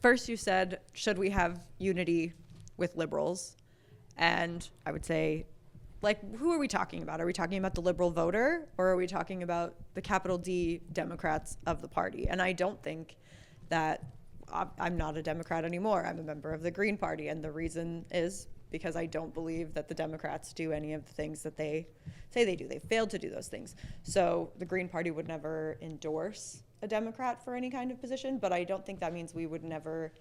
first you said, should we have unity with liberals? And I would say, who are we talking about? Are we talking about the liberal voter, or are we talking about the capital D Democrats of the party? And I don't think that I'm not a Democrat anymore. I'm a member of the Green Party, and the reason is because I don't believe that the Democrats do any of the things that they say they do. They failed to do those things. So the Green Party would never endorse a Democrat for any kind of position, but I don't think that means we would never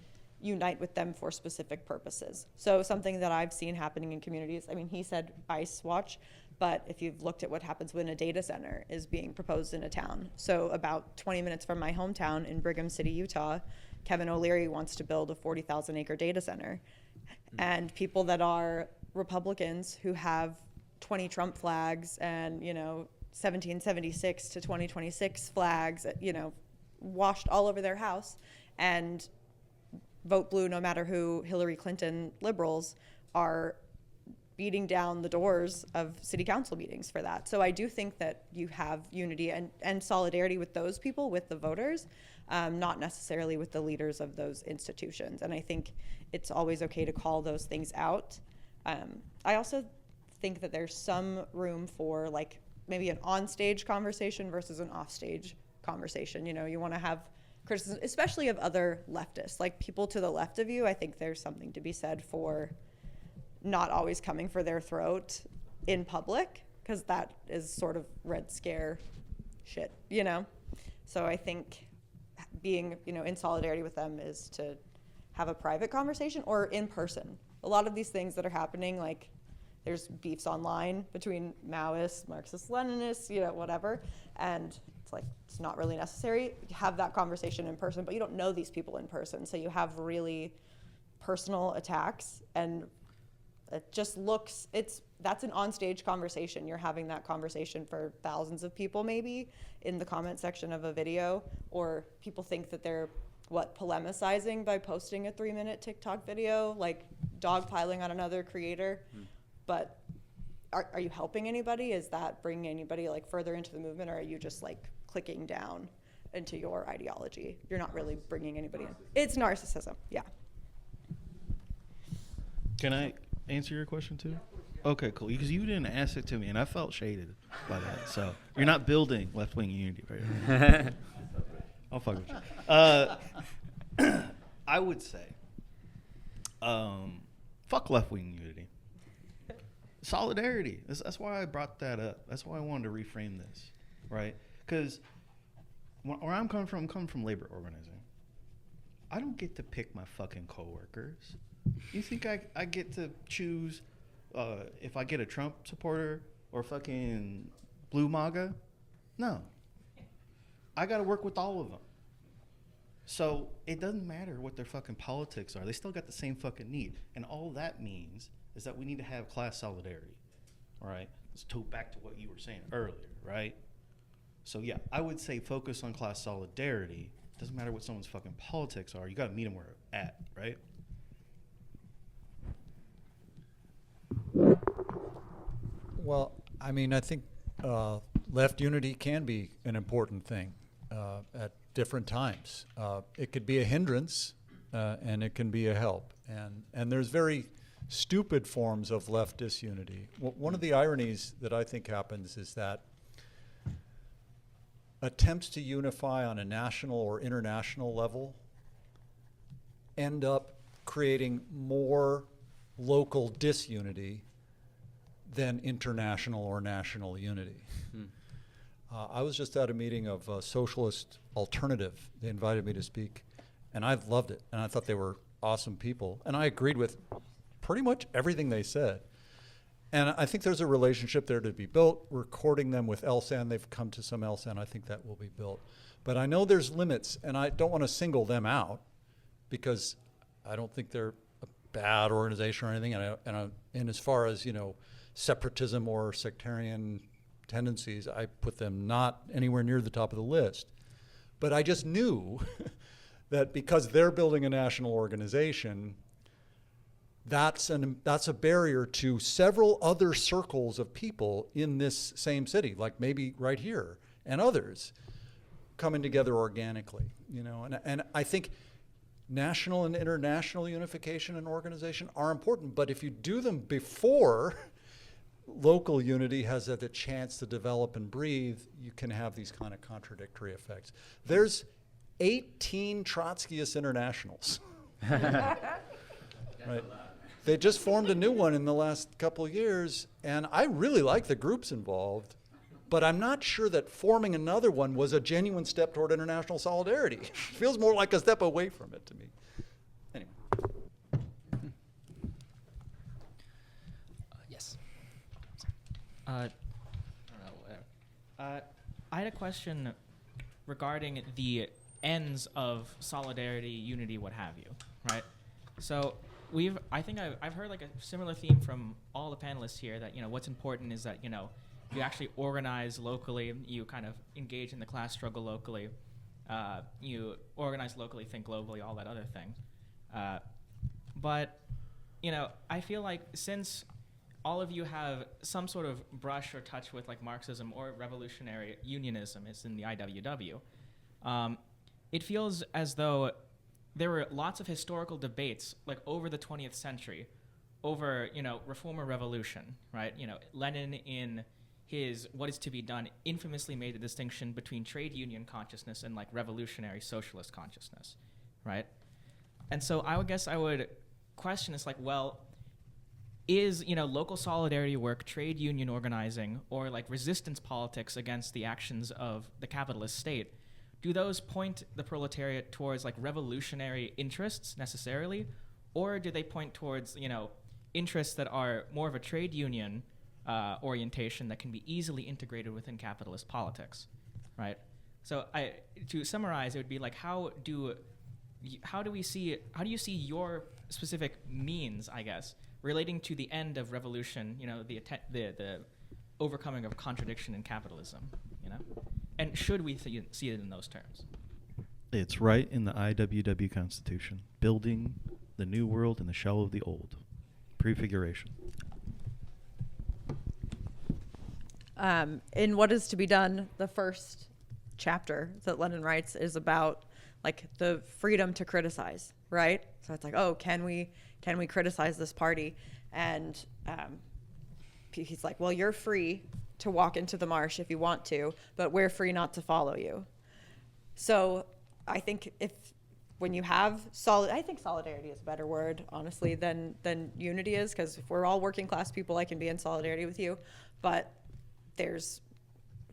unite with them for specific purposes. So something that I've seen happening in communities, he said ICE watch, but if you've looked at what happens when a data center is being proposed in a town. So about 20 minutes from my hometown in Brigham City, Utah, Kevin O'Leary wants to build a 40,000 acre data center. And people that are Republicans who have 20 Trump flags and, 1776 to 2026 flags, washed all over their house, and vote blue no matter who, Hillary Clinton liberals, are beating down the doors of city council meetings for that. So I do think that you have unity and solidarity with those people, with the voters, not necessarily with the leaders of those institutions. And I think it's always okay to call those things out. I also think that there's some room for maybe an on-stage conversation versus an off-stage conversation. You want to have criticism, especially of other leftists, people to the left of you. I think there's something to be said for not always coming for their throat in public, because that is sort of Red Scare shit, So I think being, in solidarity with them is to have a private conversation or in person. A lot of these things that are happening, there's beefs online between Maoists, Marxists, Leninists, whatever, and it's not really necessary. You have that conversation in person, but you don't know these people in person, so you have really personal attacks, and it just looks, that's an on-stage conversation. You're having that conversation for thousands of people maybe in the comment section of a video, or people think that they're, polemicizing by posting a 3-minute TikTok video, dogpiling on another creator. But are you helping anybody? Is that bringing anybody further into the movement, or are you just clicking down into your ideology? You're not really bringing anybody in. It's narcissism, yeah. Can I answer your question too? Okay, cool. Because you didn't ask it to me, and I felt shaded by that. So you're not building left-wing unity, right? I'll fuck with you. I would say, fuck left-wing unity. Solidarity. That's why I brought that up. That's why I wanted to reframe this, right? Because where I'm coming from labor organizing. I don't get to pick my fucking coworkers. You think I get to choose if I get a Trump supporter or fucking blue MAGA? No. I got to work with all of them. So it doesn't matter what their fucking politics are. They still got the same fucking need. And all that means is that we need to have class solidarity. All right? Let's go back to what you were saying earlier, right? So yeah, I would say focus on class solidarity. Doesn't matter what someone's fucking politics are. You got to meet them where they're at, right? Well, I mean, I think left unity can be an important thing at different times. It could be a hindrance, and it can be a help. And there's very stupid forms of left disunity. One of the ironies that I think happens is that attempts to unify on a national or international level end up creating more local disunity than international or national unity. I was just at a meeting of Socialist Alternative. They invited me to speak, and I loved it, and I thought they were awesome people, and I agreed with pretty much everything they said. And I think there's a relationship there to be built. We're courting them with LSAN. They've come to some LSAN. I think that will be built. But I know there's limits, and I don't want to single them out because I don't think they're a bad organization or anything. And as far as, separatism or sectarian tendencies, I put them not anywhere near the top of the list. But I just knew that because they're building a national organization, that's a barrier to several other circles of people in this same city, like maybe right here, and others coming together organically, And I think national and international unification and organization are important, but if you do them before local unity has had the chance to develop and breathe, you can have these kind of contradictory effects. There's 18 Trotskyist internationals. Right. They just formed a new one in the last couple of years, and I really like the groups involved, but I'm not sure that forming another one was a genuine step toward international solidarity. It feels more like a step away from it to me. Anyway. Yes. I had a question regarding the ends of solidarity, unity, what have you, right? So I've heard like a similar theme from all the panelists here that, what's important is that, you actually organize locally, you kind of engage in the class struggle locally, you organize locally, think globally, all that other thing. But, I feel like since all of you have some sort of brush or touch with like Marxism or revolutionary unionism, it's in the IWW, it feels as though there were lots of historical debates like over the 20th century over, reform or revolution, right? Lenin in his What Is to Be Done infamously made the distinction between trade union consciousness and like revolutionary socialist consciousness, right? And so I would question this like, well, is, local solidarity work, trade union organizing, or like resistance politics against the actions of the capitalist state, do those point the proletariat towards like revolutionary interests necessarily, or do they point towards interests that are more of a trade union orientation that can be easily integrated within capitalist politics, right? So to summarize, it would be like how do you see your specific means, I guess, relating to the end of revolution, the overcoming of contradiction in capitalism, And should we see it in those terms? It's right in the IWW Constitution. Building the new world in the shell of the old. Prefiguration. In What Is to Be Done, the first chapter that Lenin writes is about like the freedom to criticize, right? So it's like, oh, can we criticize this party? And he's like, well, you're free to walk into the marsh if you want to, but we're free not to follow you. So I think when you have I think solidarity is a better word, honestly, than unity is, because if we're all working class people, I can be in solidarity with you. But there's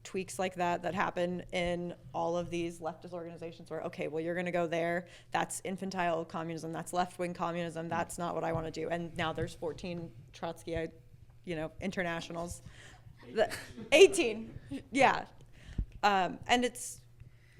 tweaks like that happen in all of these leftist organizations where, okay, well, you're going to go there. That's infantile communism. That's left-wing communism. That's not what I want to do. And now there's 14 Trotskyite, internationals. 18, yeah. And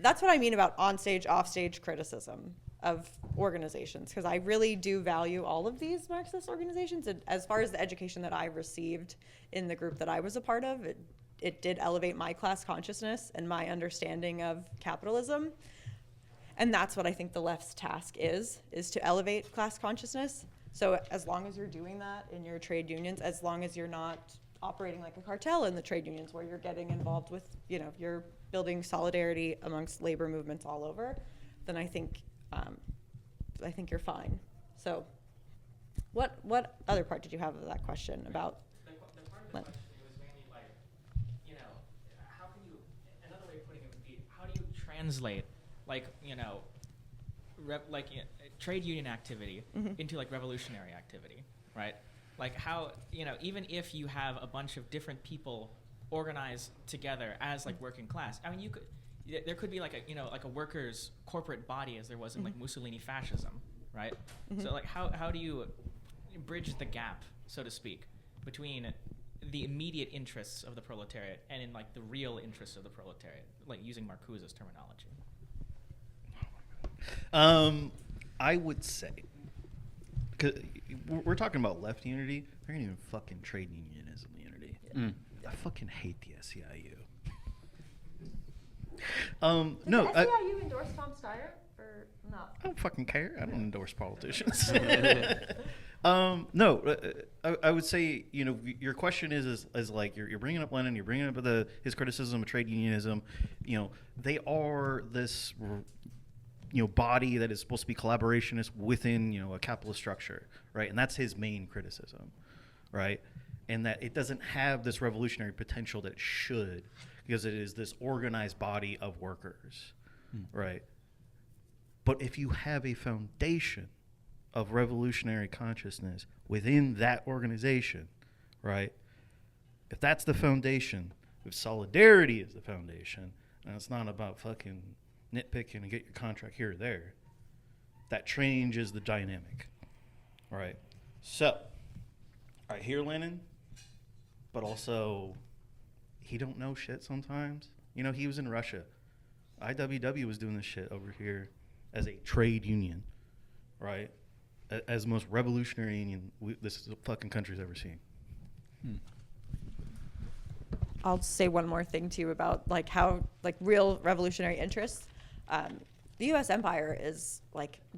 that's what I mean about on-stage, off-stage criticism of organizations, because I really do value all of these Marxist organizations. And as far as the education that I received in the group that I was a part of, it did elevate my class consciousness and my understanding of capitalism. And that's what I think the left's task is to elevate class consciousness. So as long as you're doing that in your trade unions, as long as you're not operating like a cartel in the trade unions where you're getting involved with, you're building solidarity amongst labor movements all over, then I think you're fine. So what other part did you have of that question about? The part of the question was mainly like, how can you, another way of putting it would be, how do you translate trade union activity into like revolutionary activity, right? Like how, even if you have a bunch of different people organized together as like working class, I mean, there could be like a workers' corporate body as there was in like Mussolini fascism, right? So like how do you bridge the gap, so to speak, between the immediate interests of the proletariat and in like the real interests of the proletariat, like using Marcuse's terminology? I would say, because we're talking about left unity, there ain't even fucking trade unionism unity. I fucking hate the SEIU. Does no, the SEIU endorse Tom Steyer or not? I don't fucking care. I don't endorse politicians. No, I would say, your question is like you're bringing up Lenin, you're bringing up his criticism of trade unionism. They are this body that is supposed to be collaborationist within a capitalist structure, right? And that's his main criticism, right? And that it doesn't have this revolutionary potential that it should, because it is this organized body of workers, right? But if you have a foundation of revolutionary consciousness within that organization, right? If that's the foundation, if solidarity is the foundation, and it's not about fucking nitpicking and get your contract here or there, that changes the dynamic, right? So, I hear Lenin, but also he don't know shit sometimes. He was in Russia. IWW was doing this shit over here as a trade union, right? As the most revolutionary union this fucking country's ever seen. I'll say one more thing too about how real revolutionary interests. The U.S. empire is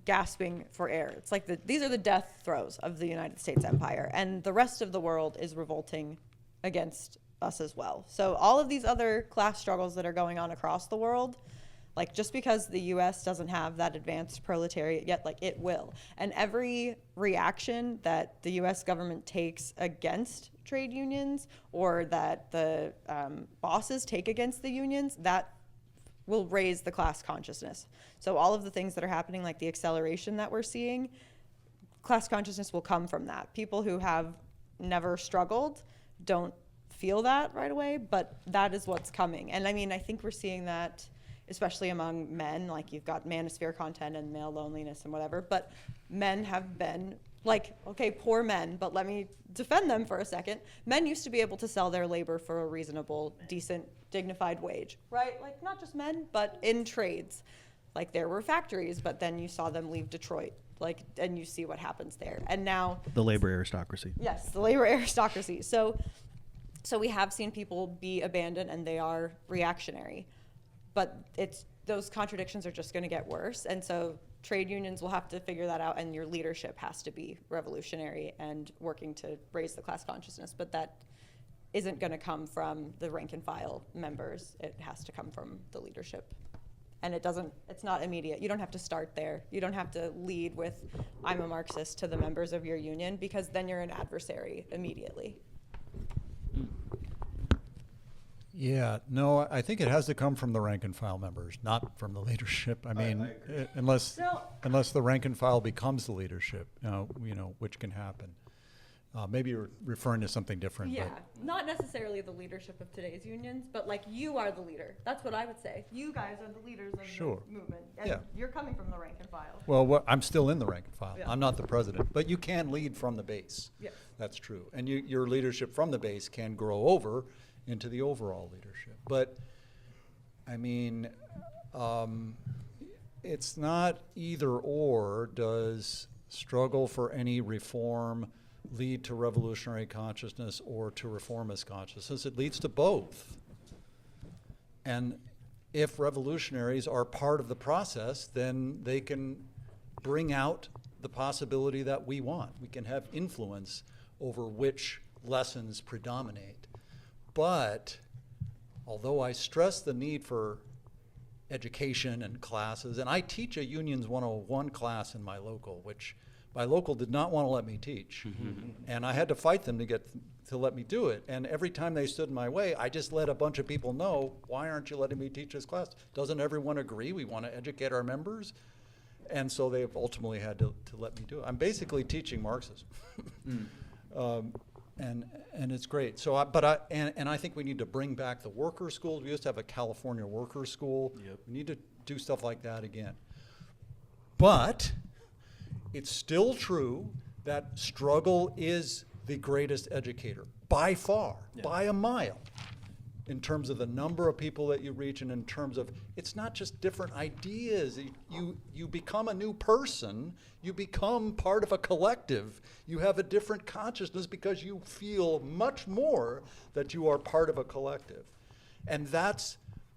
gasping for air. It's these are the death throes of the United States empire, and the rest of the world is revolting against us as well. So all of these other class struggles that are going on across the world, just because the U.S. doesn't have that advanced proletariat yet, it will. And every reaction that the U.S. government takes against trade unions, or that the bosses take against the unions, that will raise the class consciousness. So all of the things that are happening, like the acceleration that we're seeing, class consciousness will come from that. People who have never struggled don't feel that right away, but that is what's coming. And I think we're seeing that especially among men. You've got manosphere content and male loneliness and whatever, but men have been okay, poor men, but let me defend them for a second. Men used to be able to sell their labor for a reasonable, decent, dignified wage, right? Not just men, but in trades. There were factories, but then you saw them leave Detroit, and you see what happens there. And now The labor aristocracy. Yes, the labor aristocracy. So we have seen people be abandoned, and they are reactionary. But those contradictions are just going to get worse. And so trade unions will have to figure that out, and your leadership has to be revolutionary and working to raise the class consciousness. But that isn't going to come from the rank and file members. It has to come from the leadership. And it's not immediate. You don't have to start there. You don't have to lead with, I'm a Marxist, to the members of your union, because then you're an adversary immediately. Yeah, no, I think it has to come from the rank and file members, not from the leadership. I mean, unless the rank and file becomes the leadership, which can happen. Maybe you're referring to something different. Yeah, but not necessarily the leadership of today's unions, but like you are the leader. That's what I would say. You guys are the leaders of Sure. the movement. And Yeah. you're coming from the rank and file. Well, I'm still in the rank and file. Yeah. I'm not the president, but you can lead from the base. Yes. That's true. And your leadership from the base can grow over into the overall leadership. But, I mean, it's not either or. Does struggle for any reform lead to revolutionary consciousness or to reformist consciousness? It leads to both. And if revolutionaries are part of the process, then they can bring out the possibility that we want. We can have influence over which lessons predominate. But although I stress the need for education and classes, and I teach a Unions 101 class in my local, which my local did not want to let me teach. And I had to fight them to let me do it. And every time they stood in my way, I just let a bunch of people know, why aren't you letting me teach this class? Doesn't everyone agree we want to educate our members? And so they ultimately had to let me do it. I'm basically teaching Marxism. And it's great. So, I think we need to bring back the worker schools. We used to have a California worker school. Yep. We need to do stuff like that again. But it's still true that struggle is the greatest educator, by far, by a mile, in terms of the number of people that you reach, and in terms of, it's not just different ideas. You become a new person. You become part of a collective. You have a different consciousness because you feel much more that you are part of a collective. And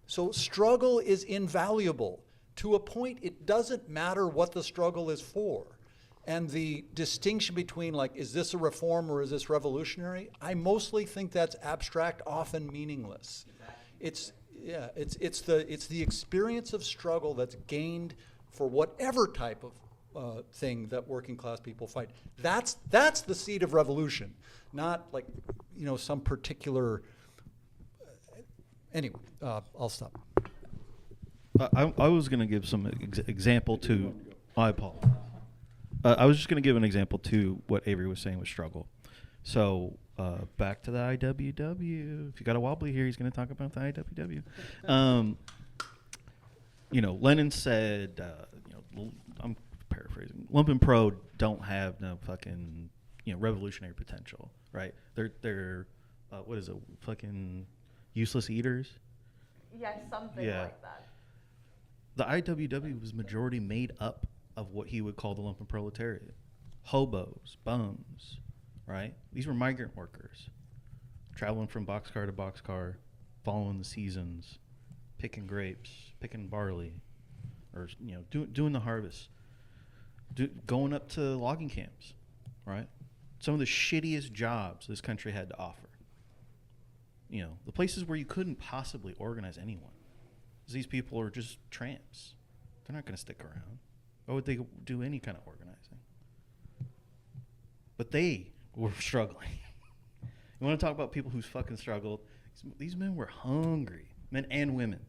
so struggle is invaluable. To a point, it doesn't matter what the struggle is for. And the distinction between, like, is this a reform or is this revolutionary? I mostly think that's abstract, often meaningless. It's the experience of struggle that's gained for whatever type of thing that working class people fight. That's the seed of revolution, not like, some particular. Anyway, I'll stop. I was going to give some example to. I apologize. I was just going to give an example to what Avery was saying with struggle. So back to the IWW. If you got a wobbly here, he's going to talk about the IWW. Lenin said, I'm paraphrasing, lumpen pro don't have no fucking, revolutionary potential, right? They're what is it, fucking useless eaters? Yeah, something like that. The IWW was majority made up of what he would call the lumpen proletariat. Hobos, bums, right? These were migrant workers, traveling from boxcar to boxcar, following the seasons, picking grapes, picking barley, or doing the harvest, going up to logging camps, right? Some of the shittiest jobs this country had to offer. The places where you couldn't possibly organize anyone. These people are just tramps. They're not going to stick around. Why would they do any kind of organizing? But they were struggling. You want to talk about people who's fucking struggled? These men were hungry. Men and women.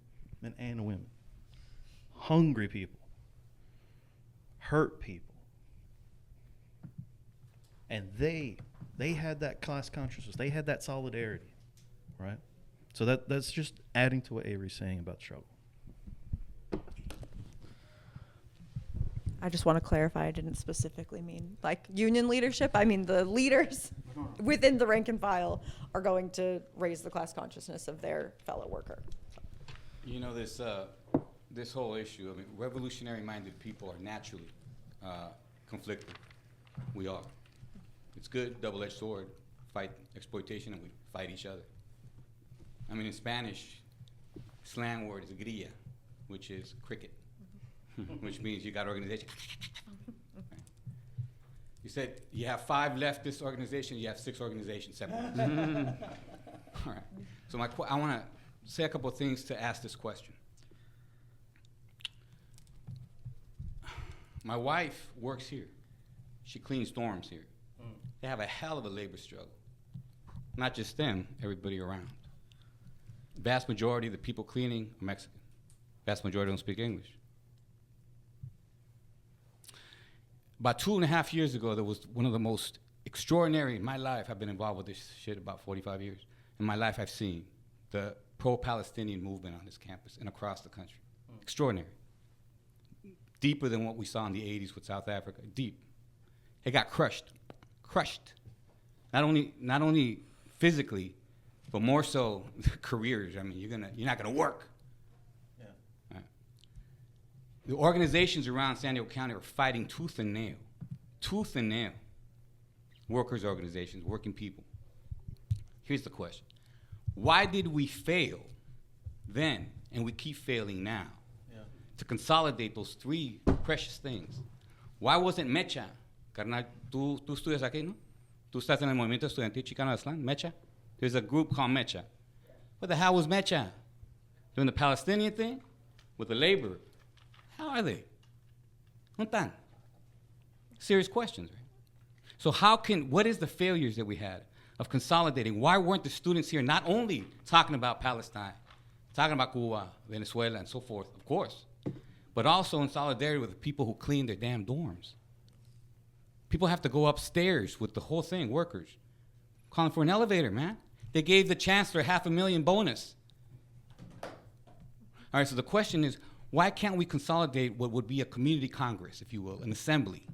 Hungry people. Hurt people. And they had that class consciousness. They had that solidarity. Right? So that's just adding to what Avery's saying about struggle. I just want to clarify, I didn't specifically mean like union leadership. I mean the leaders within the rank and file are going to raise the class consciousness of their fellow worker. This whole issue, revolutionary-minded people are naturally conflicted. We are. It's good, double-edged sword, fight exploitation, and we fight each other. In Spanish, slang word is grilla, which is cricket. Which means you got organization. Okay. You said you have 5 leftist organizations, you have 6 organizations, 7. All right. So I want to say a couple of things to ask this question. My wife works here. She cleans dorms here. They have a hell of a labor struggle. Not just them, everybody around. vast majority of the people cleaning are Mexican. Vast majority don't speak English. About 2.5 years ago, there was one of the most extraordinary in my life. I've been involved with this shit about 45 years. In my life, I've seen the pro-Palestinian movement on this campus and across the country. Extraordinary. Deeper than what we saw in the 80s with South Africa. Deep. It got crushed. Crushed. Not only physically, but more so careers. I mean, you're not gonna work. Yeah. Right. The organizations around San Diego County are fighting tooth and nail. Workers' organizations, working people. Here's the question. Why did we fail then, and we keep failing now, to consolidate those three precious things? Why wasn't Mecha? Carnal, tú estudias aquí, ¿no? Tú estás en el movimiento estudiantil chicano de Aztlán, Mecha? There's a group called Mecha. What the hell was Mecha? Doing the Palestinian thing? With the labor? How are they? ¿Dónde están? Serious questions, right? So what is the failures that we had of consolidating? Why weren't the students here not only talking about Palestine, talking about Cuba, Venezuela, and so forth, of course, but also in solidarity with the people who clean their damn dorms? People have to go upstairs with the whole thing, workers, calling for an elevator, man. They gave the chancellor $500,000 bonus. All right, so the question is, why can't we consolidate what would be a community congress, if you will, an assembly?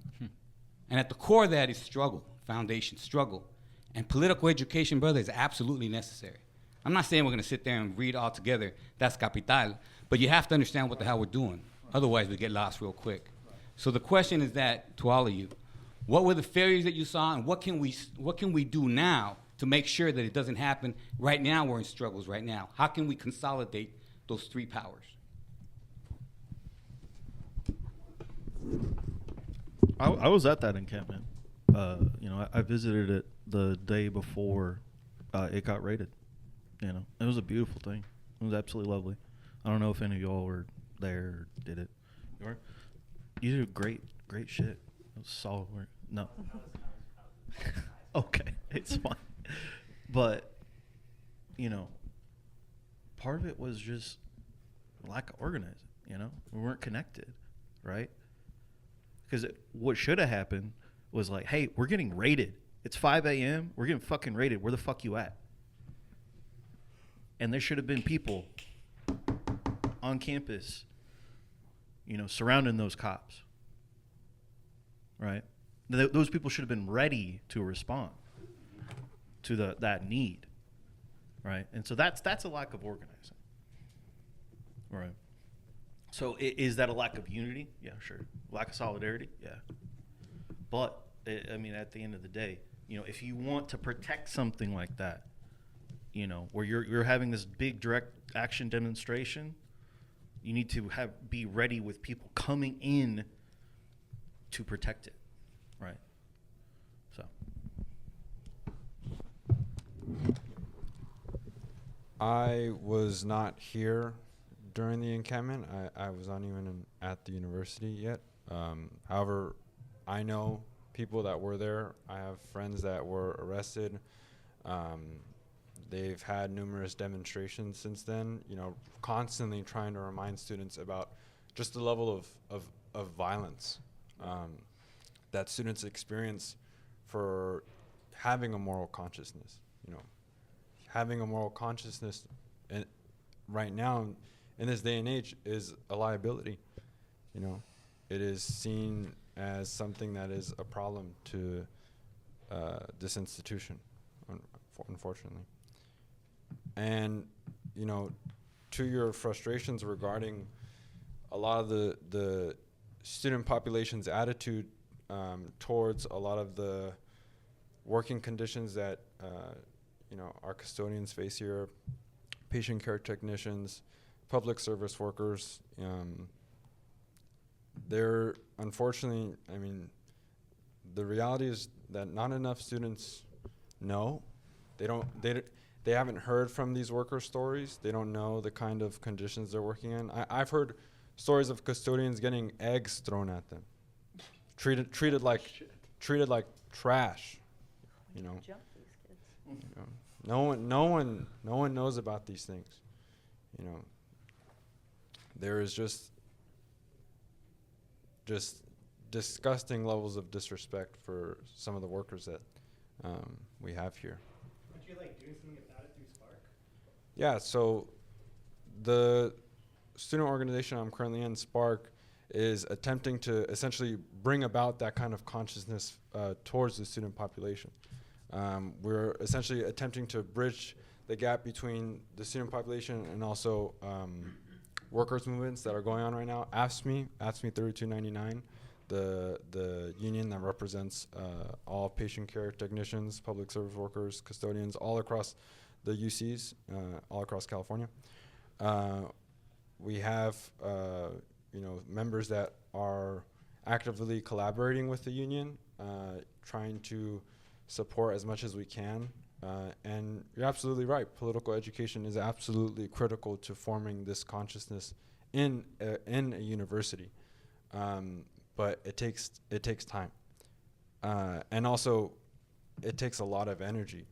And at the core of that is struggle, foundation, struggle. And political education, brother, is absolutely necessary. I'm not saying we're going to sit there and read all together, that's capital, but you have to understand what the hell we're doing. Otherwise, we get lost real quick. So the question is that, to all of you, what were the failures that you saw, and what can we do now to make sure that it doesn't happen? Right now, we're in struggles right now. How can we consolidate those three powers? I was at that encampment. I visited it the day before it got raided. It was a beautiful thing. It was absolutely lovely. I don't know if any of y'all were there or did it. You were? You did great shit. It was solid work. No. Okay, it's fine. But, part of it was just lack of organizing, We weren't connected, right? Because what should have happened was like, hey, we're getting raided. It's 5 a.m. We're getting fucking raided. Where the fuck you at? And there should have been people on campus, surrounding those cops, right? Those people should have been ready to respond to that need, right? And so that's a lack of organizing, right? So is that a lack of unity? Yeah, sure. Lack of solidarity? Yeah. But, at the end of the day, if you want to protect something like that, where you're having this big direct action demonstration, you need to be ready with people coming in to protect it, right? So. I was not here during the encampment. I was not even at the university yet. However, I know people that were there. I have friends that were arrested. They've had numerous demonstrations since then, constantly trying to remind students about just the level of violence that students experience for having a moral consciousness. Having a moral consciousness right now in this day and age is a liability. It is seen as something that is a problem to this institution, unfortunately. And, to your frustrations regarding a lot of the student population's attitude towards a lot of the working conditions that, our custodians face here, patient care technicians, public service workers, they're unfortunately, the reality is that not enough students know. They haven't heard from these worker stories. They don't know the kind of conditions they're working in. I've heard stories of custodians getting eggs thrown at them, treated like trash. No one knows about these things. You know, there is just disgusting levels of disrespect for some of the workers that we have here. Aren't you like doing something about it through Spark? Yeah, so the student organization I'm currently in, Spark, is attempting to essentially bring about that kind of consciousness towards the student population. We're essentially attempting to bridge the gap between the student population and also workers' movements that are going on right now. AFSCME 3299, the union that represents all patient care technicians, public service workers, custodians, all across the UCs, all across California. We have members that are actively collaborating with the union, trying to support as much as we can. And you're absolutely right. Political education is absolutely critical to forming this consciousness in a university. But it takes time. And also, it takes a lot of energy.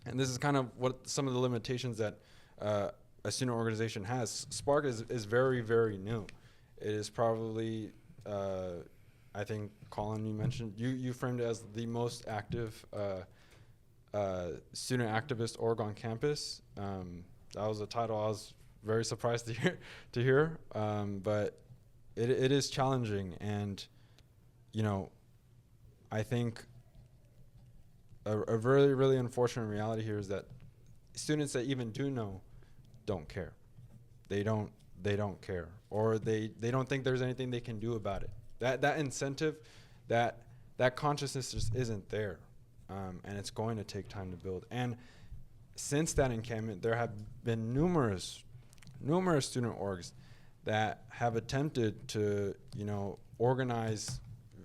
And this is kind of what some of the limitations that a student organization has. Spark is very, very new. It is probably, I think, Colin, you mentioned, you framed it as the most active student activist org on campus. That was a title I was very surprised to hear. But it is challenging, and I think a really, really unfortunate reality here is that students that even do know don't care. They don't care, or they don't think there's anything they can do about it. That incentive, that consciousness just isn't there, and it's going to take time to build. And since that encampment, there have been numerous student orgs that have attempted to organize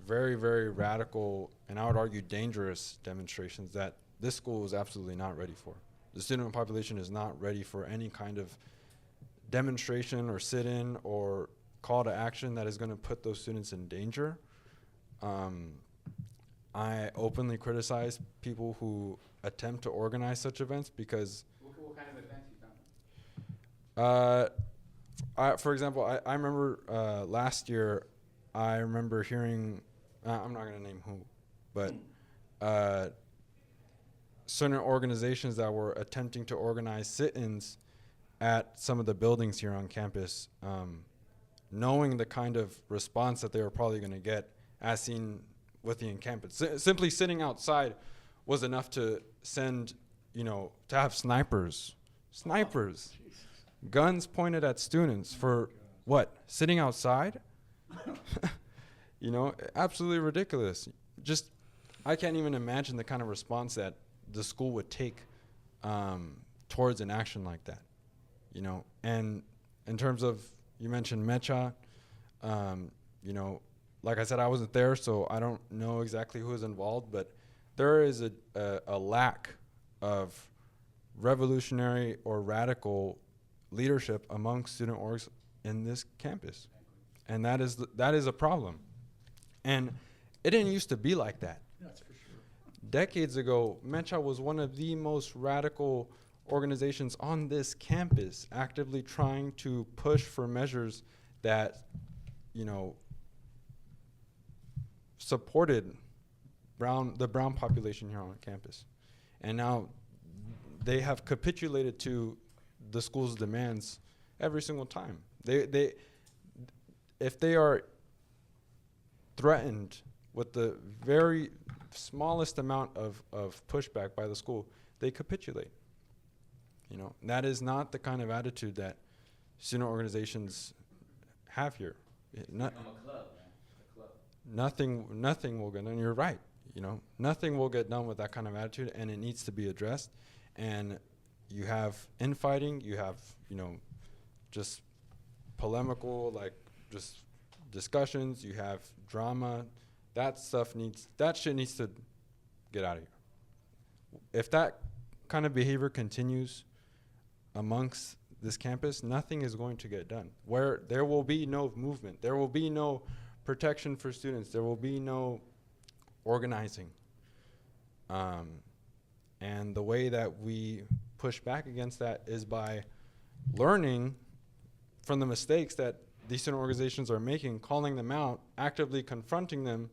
very, very radical, and I would argue dangerous demonstrations that this school is absolutely not ready for. The student population is not ready for any kind of demonstration or sit-in or call to action that is going to put those students in danger. I openly criticize people who attempt to organize such events because What kind of events you done? for example, I remember last year, I remember hearing, I'm not going to name who, but certain organizations that were attempting to organize sit-ins at some of the buildings here on campus, knowing the kind of response that they were probably going to get as seen with the encampment. Simply sitting outside was enough to send, to have snipers, guns pointed at students for what? Sitting outside? Absolutely ridiculous. Just, I can't even imagine the kind of response that the school would take towards an action like that. And in terms of, you mentioned Mecha, like I said, I wasn't there, so I don't know exactly who is involved, but there is a lack of revolutionary or radical leadership among student orgs in this campus. And that is a problem. And it didn't used to be like that. That's for sure. Decades ago, Mecha was one of the most radical organizations on this campus, actively trying to push for measures that, supported the brown population here on campus. And now they have capitulated to the school's demands every single time. If they are threatened with the very smallest amount of pushback by the school, they capitulate. That is not the kind of attitude that student organizations have here. Become a club, man. A club. Nothing will get done. You're right. Nothing will get done with that kind of attitude, and it needs to be addressed. And you have infighting, you have, just polemical, just discussions, you have drama. That shit needs to get out of here. If that kind of behavior continues amongst this campus, nothing is going to get done. Where there will be no movement, there will be no protection for students, there will be no organizing. And the way that we push back against that is by learning from the mistakes that these student organizations are making, calling them out, actively confronting them,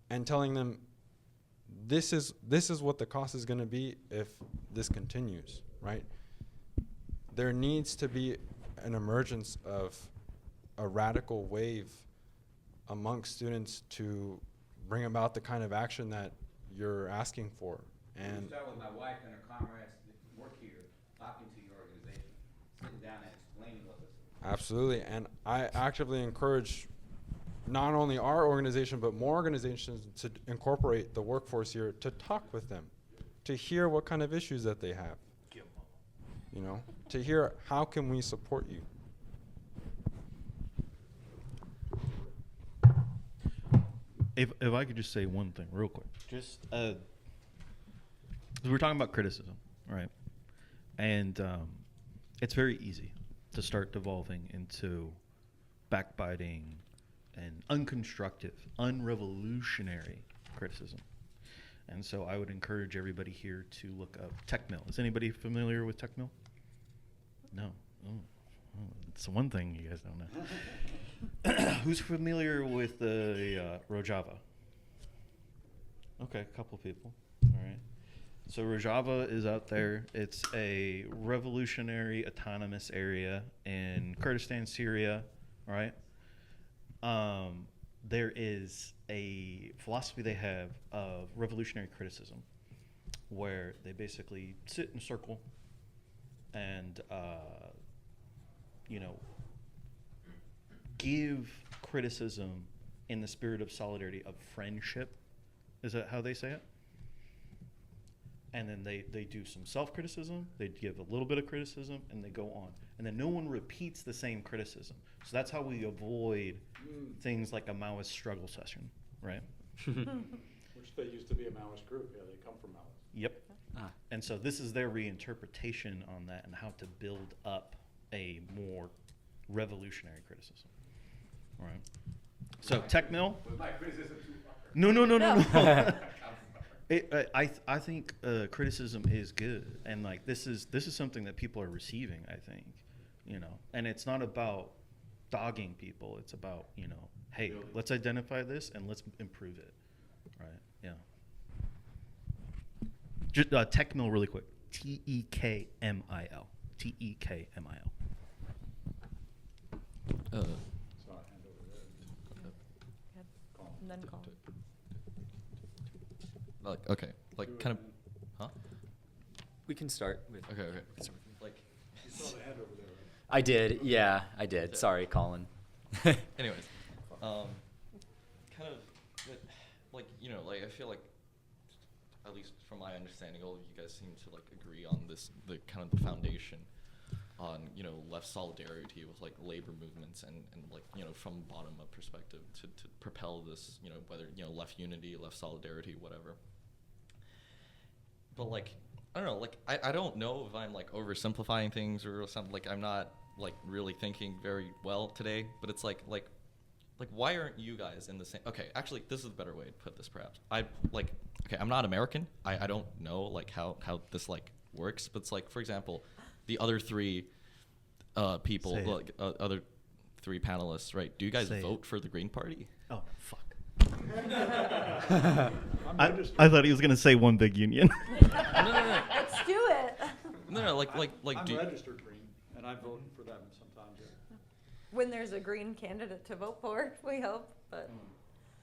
and telling them this is what the cost is going to be if this continues, right? There needs to be an emergence of a radical wave amongst students to bring about the kind of action that you're asking for. And start with my wife and her comrades that work here, talking to your organization, sitting down and explaining what this is. absolutely, and I actively encourage not only our organization, but more organizations to incorporate the workforce here, to talk with them, to hear what kind of issues that they have, you know, to hear how can we support you. If I could just say one thing real quick, just we're talking about criticism, right? And it's very easy to start devolving into backbiting and unconstructive, unrevolutionary criticism. And so I would encourage everybody here to look up TechMill. Is anybody familiar with TechMill? No. Oh, it's one thing you guys don't know. Who's familiar with the Rojava? Okay, a couple of people. All right. So Rojava is out there. It's a revolutionary autonomous area in Kurdistan, Syria, right? There is a philosophy they have of revolutionary criticism where they basically sit in a circle and, give criticism in the spirit of solidarity, of friendship. Is that how they say it? And then they do some self-criticism, they give a little bit of criticism, and they go on. And then no one repeats the same criticism. So that's how we avoid things like a Maoist struggle session, right? Which they used to be a Maoist group. Yeah, they come from Maoist. Yep. And so this is their reinterpretation on that and how to build up a more revolutionary criticism. All right. So TechMill. Was my criticism too far? No. I think criticism is good, and like this is something that people are receiving. I think, and it's not about dogging people. It's about hey, let's identify this and let's improve it. Right? Yeah. Just TechMill really quick. TEKMIL. TEKMIL. And then call. Okay, kind of, huh? We can start with. Okay. You saw the hand over there, right? I did. Yeah, I did. Sorry, Colin. Anyways, kind of, I feel like, at least from my understanding, all of you guys seem to agree on the kind of the foundation on left solidarity with labor movements and from bottom up perspective to propel this whether left unity, left solidarity, whatever. But I don't know, I don't know if I'm oversimplifying things or something. I'm not really thinking very well today, but it's why aren't you guys in the same? Okay, actually, this is a better way to put this. Perhaps okay, I'm not American. I don't know how this works, but it's for example, the other three people, other three panelists, right? Do you guys vote for the Green Party? Oh fuck. I thought he was gonna say one big union. No. Let's do it. No, I'm registered Green, and I vote for them sometimes. Yeah. When there's a green candidate to vote for, we hope, but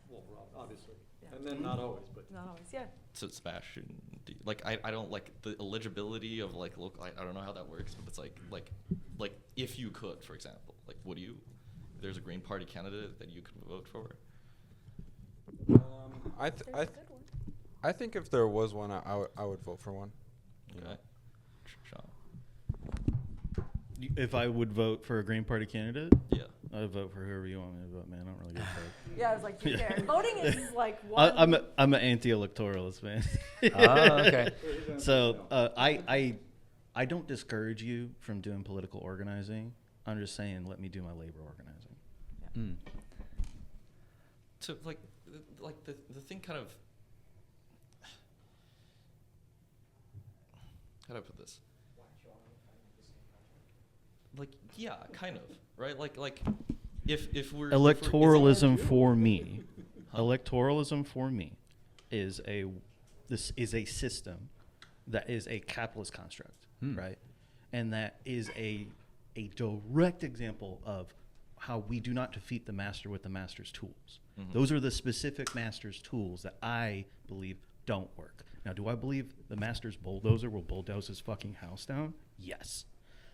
Well, obviously, Yeah. and then not always, but not always. Yeah. So Sebastian, I don't the eligibility of local. I don't know how that works, but it's if you could, for example, would you? If there's a Green Party candidate that you could vote for. I think if there was one, I would vote for one. Okay. Sean. If I would vote for a Green Party candidate, Yeah. I'd vote for whoever you want me to vote, man. I don't really give a fuck. Yeah, I was like, you care. Voting is one. I'm an anti-electoralist, man. Oh, okay. So I don't discourage you from doing political organizing. I'm just saying, let me do my labor organizing. Mm. So the thing kind of, how do I put this? yeah, kind of, right? Like if we're Electoralism for me, electoralism for me is a system that is a capitalist construct, right? And that is a direct example of how we do not defeat the master with the master's tools. Those are the specific master's tools that I believe don't work. Now, do I believe the master's bulldozer will bulldoze his fucking house down? Yes.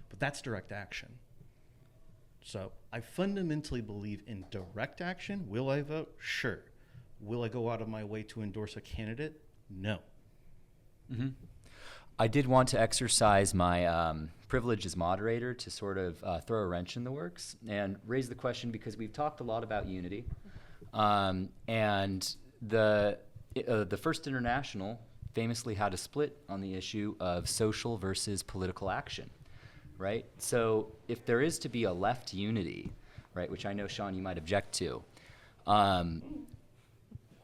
But that's direct action. So I fundamentally believe in direct action. Will I vote? Sure. Will I go out of my way to endorse a candidate? No. I did want to exercise my privilege as moderator to sort of throw a wrench in the works and raise the question, because we've talked a lot about unity. And the First International famously had a split on the issue of social versus political action, right? So if there is to be a left unity, right, which I know, Sean, you might object to, on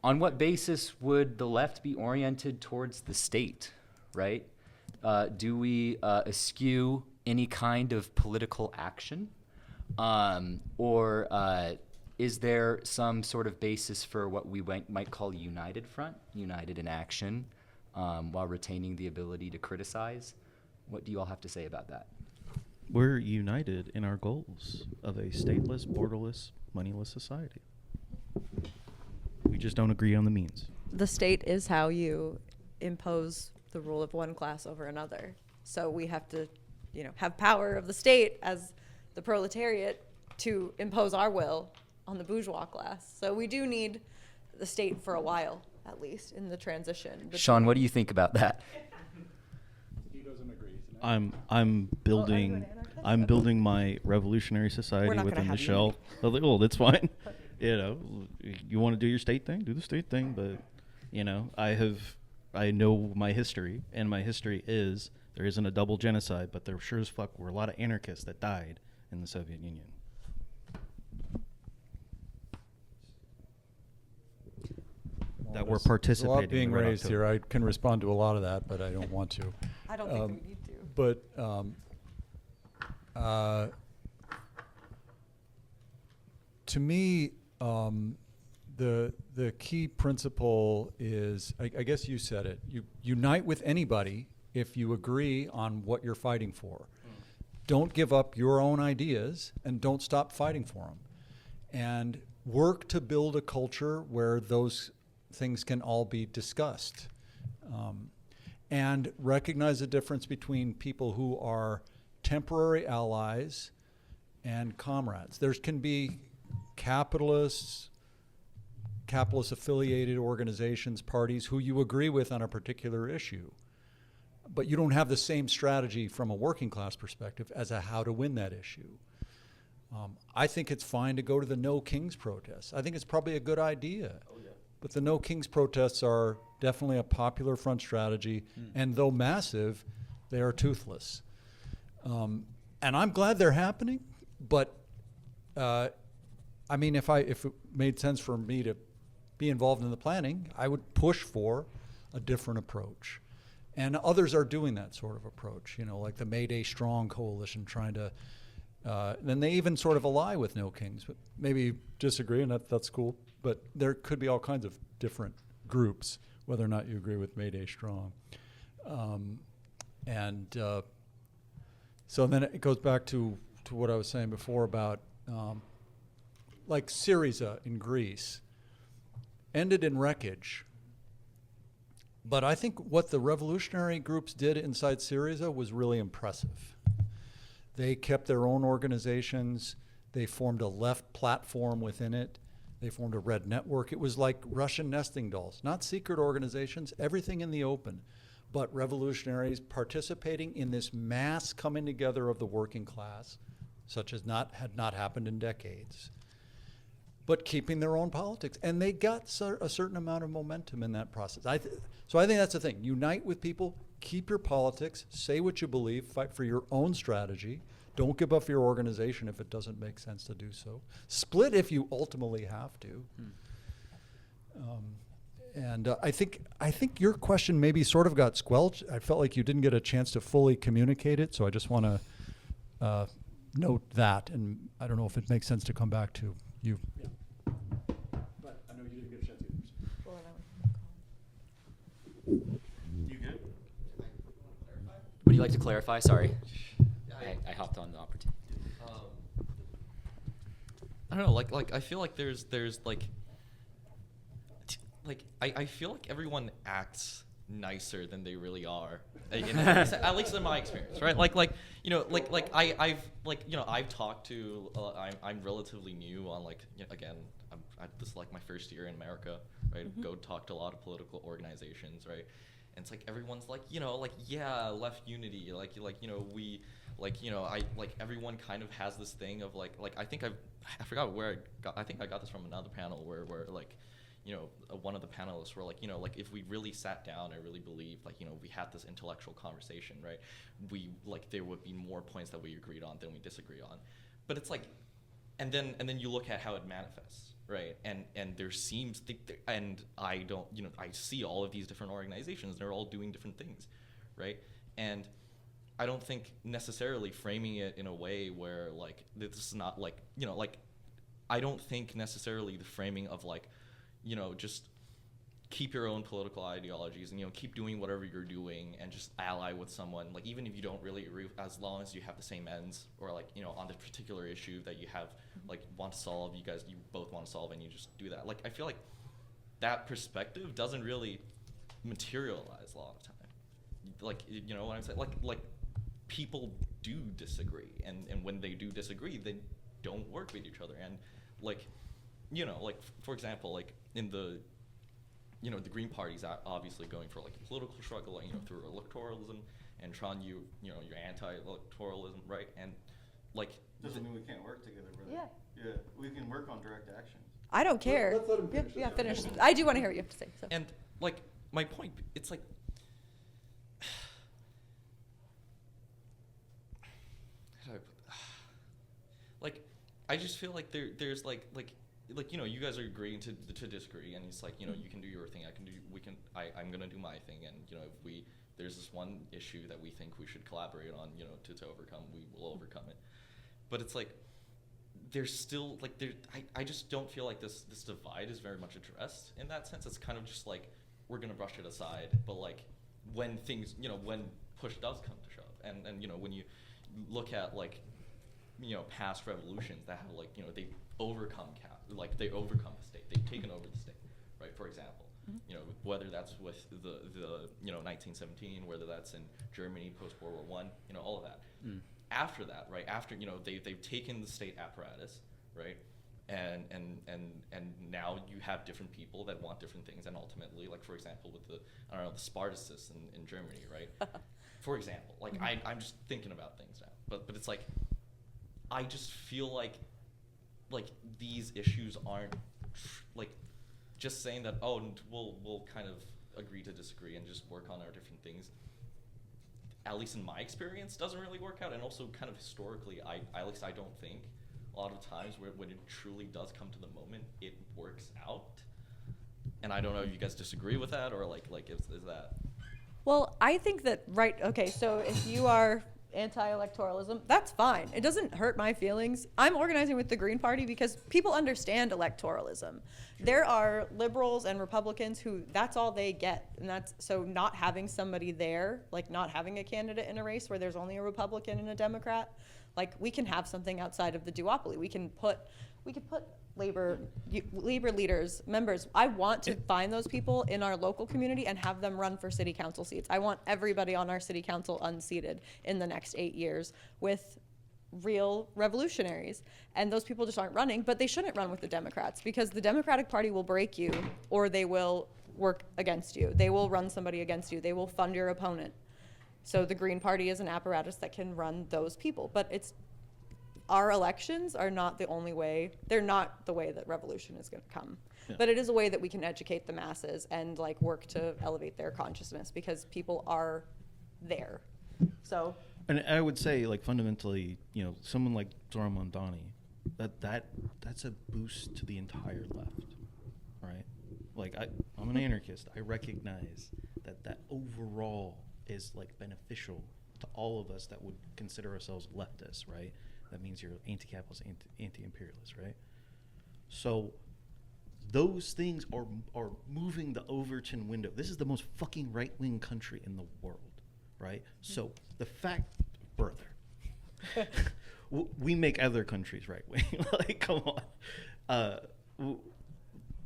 what basis would the left be oriented towards the state, right? Do we eschew any kind of political action? Or is there some sort of basis for what we might call united front, united in action, while retaining the ability to criticize? What do you all have to say about that? We're united in our goals of a stateless, borderless, moneyless society. We just don't agree on the means. The state is how you impose the rule of one class over another. So we have to, have power of the state as the proletariat to impose our will on the bourgeois class. So we do need the state for a while, at least, in the transition. Sean, what do you think about that? He doesn't agree. I'm building my revolutionary society within the shell. Well, that's fine. You want to do your state thing, do the state thing. But I know my history, and my history is there isn't a double genocide, but there sure as fuck were a lot of anarchists that died in the Soviet Union. That were participating. There's a lot being in Red raised October. here. I can respond to a lot of that, but I don't want to. I don't think we need to. But to me, the key principle is, I guess you said it, you unite with anybody if you agree on what you're fighting for. Don't give up your own ideas, and don't stop fighting for them. And work to build a culture where those things can all be discussed. And recognize the difference between people who are temporary allies and comrades. There can be capitalist affiliated organizations, parties who you agree with on a particular issue, but you don't have the same strategy from a working class perspective as to how to win that issue. I think it's fine to go to the No Kings protests. I think it's probably a good idea. Oh, yeah. But the No Kings protests are definitely a popular front strategy, and though massive, they are toothless. And I'm glad they're happening, but if it made sense for me to be involved in the planning, I would push for a different approach. And others are doing that sort of approach, like the Mayday Strong Coalition trying to, then they even sort of ally with No Kings, but maybe disagree, and that's cool. But there could be all kinds of different groups, whether or not you agree with Mayday Strong. So then it goes back to what I was saying before about like Syriza in Greece ended in wreckage. But I think what the revolutionary groups did inside Syriza was really impressive. They kept their own organizations. They formed a left platform within it. They formed a red network. It was like Russian nesting dolls, not secret organizations, everything in the open, but revolutionaries participating in this mass coming together of the working class, such as had not happened in decades, but keeping their own politics. And they got a certain amount of momentum in that process. So I think that's the thing. Unite with people, keep your politics, say what you believe, fight for your own strategy. Don't give up your organization if it doesn't make sense to do so. Split if you ultimately have to. I think your question maybe sort of got squelched. I felt like you didn't get a chance to fully communicate it, so I just want to note that, and I don't know if it makes sense to come back to you. Yeah. But I know you didn't get a chance either. You good? Would you like to clarify? Sorry. I hopped on the opportunity. I don't know, like I feel like there's I feel like everyone acts nicer than they really are, at least in my experience, right? I've talked to I'm relatively new on again this is like my first year in America, right? Mm-hmm. Go talk to a lot of political organizations, right? And it's like everyone's like yeah, left unity, we everyone kind of has this thing of I forgot where I think I got this from another panel where one of the panelists were if we really sat down and really believed we had this intellectual conversation, right, we there would be more points that we agreed on than we disagree on. But it's and then you look at how it manifests, right, and there seems and I don't I see all of these different organizations, they're all doing different things, right, and I don't think necessarily framing it in a way where this is not I don't think necessarily the framing of just keep your own political ideologies and keep doing whatever you're doing and just ally with someone, even if you don't really agree, as long as you have the same ends or on the particular issue that you have want to solve, you both want to solve, and you just do that. I feel like that perspective doesn't really materialize a lot of time. You know what I'm saying? People do disagree, and when they do disagree, they don't work with each other. And for example, in the the Green Party's obviously going for a political struggle, through electoralism, and Tron, you're anti-electoralism, right? And doesn't mean we can't work together, brother. Yeah. Yeah, we can work on direct action. I don't care. Let's let him finish. Yeah, finish. I do want to hear what you have to say. So. And my point, it's I just feel like there's you guys are agreeing to disagree, and it's you can do your thing, I'm gonna do my thing, and if there's this one issue that we think we should collaborate on, to overcome, we will overcome it. But it's there's still I just don't feel like this divide is very much addressed in that sense. It's kind of just we're gonna brush it aside, but when things when push does come to shove, and when you look at past revolutions that have they've overcome they overcome the state, they've taken over the state, right? For example, whether that's with the 1917, whether that's in Germany post World War I, all of that. After that, right? After they've taken the state apparatus, right? And now you have different people that want different things, and ultimately, for example, with the Spartacists in Germany, right? For example, I'm just thinking about things now, but it's I just feel like these issues aren't just saying that we'll kind of agree to disagree and just work on our different things. At least in my experience, doesn't really work out, and also kind of historically, at least I don't think a lot of times when it truly does come to the moment, it works out. And I don't know if you guys disagree with that, or is that? Well, I think that okay. So if you are anti-electoralism, that's fine. It doesn't hurt my feelings. I'm organizing with the Green Party because people understand electoralism. There are liberals and Republicans who that's all they get, and that's so not having somebody there, not having a candidate in a race where there's only a Republican and a Democrat, we can have something outside of the duopoly. We could put labor leaders, members. I want to find those people in our local community and have them run for city council seats. I want everybody on our city council unseated in the next 8 years with real revolutionaries. And those people just aren't running, but they shouldn't run with the Democrats because the Democratic Party will break you, or they will work against you. They will run somebody against you. They will fund your opponent. So the Green Party is an apparatus that can run those people, but our elections are not the only way. They're not the way that revolution is going to come. Yeah. But it is a way that we can educate the masses and work to elevate their consciousness because people are there. So. And I would say fundamentally, someone like Zoran Mondani, that's a boost to the entire left, right? I'm an anarchist. I recognize that overall is beneficial to all of us that would consider ourselves leftists, right? that means you're anti-capitalist, anti-imperialist, right? So those things are moving the Overton window. This is the most fucking right-wing country in the world, right? So the fact, brother, we make other countries right-wing. Like, come on.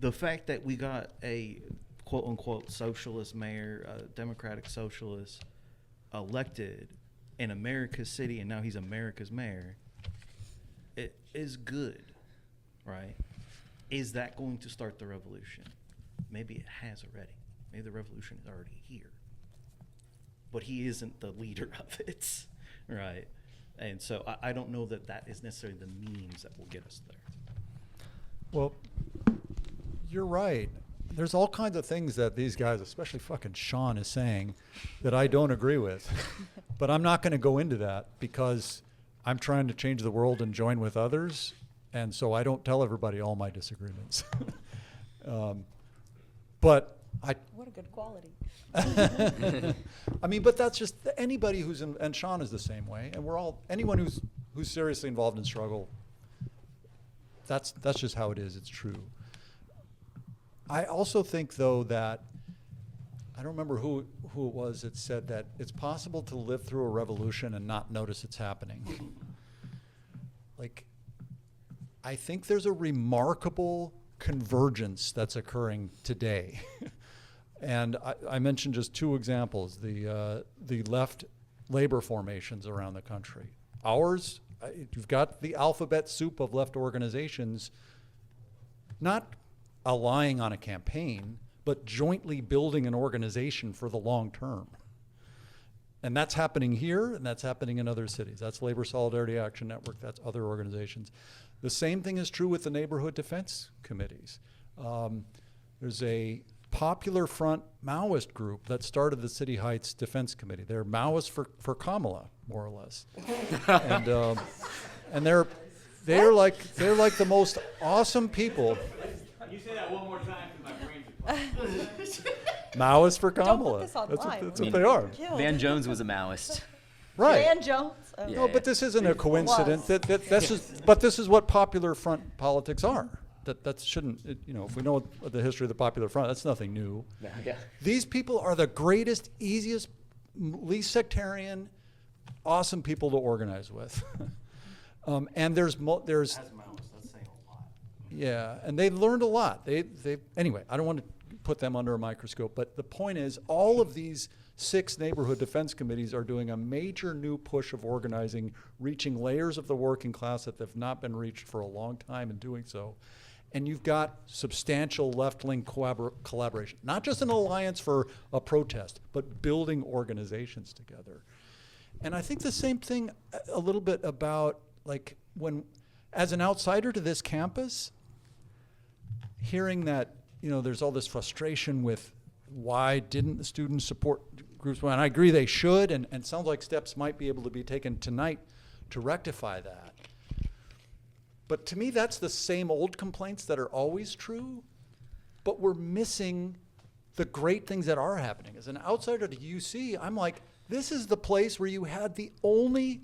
The fact that we got a quote-unquote socialist mayor, democratic socialist, elected in America's city, and now he's America's mayor, it is good, right? Is that going to start the revolution? Maybe it has already. Maybe the revolution is already here. But he isn't the leader of it, right? And so I don't know that that is necessarily the means that will get us there. Well, you're right. There's all kinds of things that these guys, especially fucking Sean, is saying that I don't agree with. But I'm not going to go into that because I'm trying to change the world and join with others. And so I don't tell everybody all my disagreements. But What a good quality. I mean, but that's just anybody who's in, and Sean is the same way. And we're all, anyone who's seriously involved in struggle, that's just how it is. It's true. I also think, though, that I don't remember who it was that said that it's possible to live through a revolution and not notice it's happening. Like, I think there's a remarkable convergence that's occurring today. And I mentioned just two examples, the left labor formations around the country. Ours, you've got the alphabet soup of left organizations, not allying on a campaign, but jointly building an organization for the long term. And that's happening here, and that's happening in other cities. That's Labor Solidarity Action Network, that's other organizations. The same thing is true with the neighborhood defense committees. There's a Popular Front Maoist group that started the City Heights Defense Committee. They're Maoists for Kamala, more or less. And they're like the most awesome people. You say that one more time because my brain's Maoists for Don't Kamala. put this online. That's what they are. Killed. Van Jones was a Maoist. Right. Dan Jones. Oh. Yeah. No, but this isn't a coincidence. Was. This is what Popular Front politics are. That shouldn't, if we know the history of the Popular Front, that's nothing new. Yeah. These people are the greatest, easiest, least sectarian, awesome people to organize with. And there's As Maoist, that's saying a lot. yeah, and they learned a lot. Anyway, I don't want to put them under a microscope, but the point is, all of these 6 neighborhood defense committees are doing a major new push of organizing, reaching layers of the working class that have not been reached for a long time in doing so. And you've got substantial left-wing collaboration, not just an alliance for a protest, but building organizations together. And I think the same thing a little bit about, like, when, as an outsider to this campus, hearing that, there's all this frustration with why didn't the student support groups? Well, and I agree they should, and sounds like steps might be able to be taken tonight to rectify that. But to me, that's the same old complaints that are always true, but we're missing the great things that are happening. As an outsider to UC, I'm like, this is the place where you had the only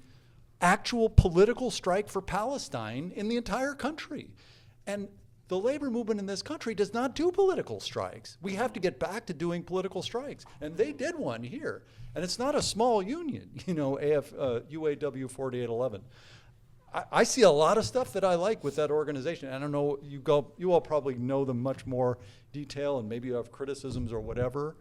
actual political strike for Palestine in the entire country. And the labor movement in this country does not do political strikes. We have to get back to doing political strikes. And they did one here. And it's not a small union, UAW 4811. I see a lot of stuff that I like with that organization. I don't know, you all probably know them much more detail, and maybe you have criticisms or whatever.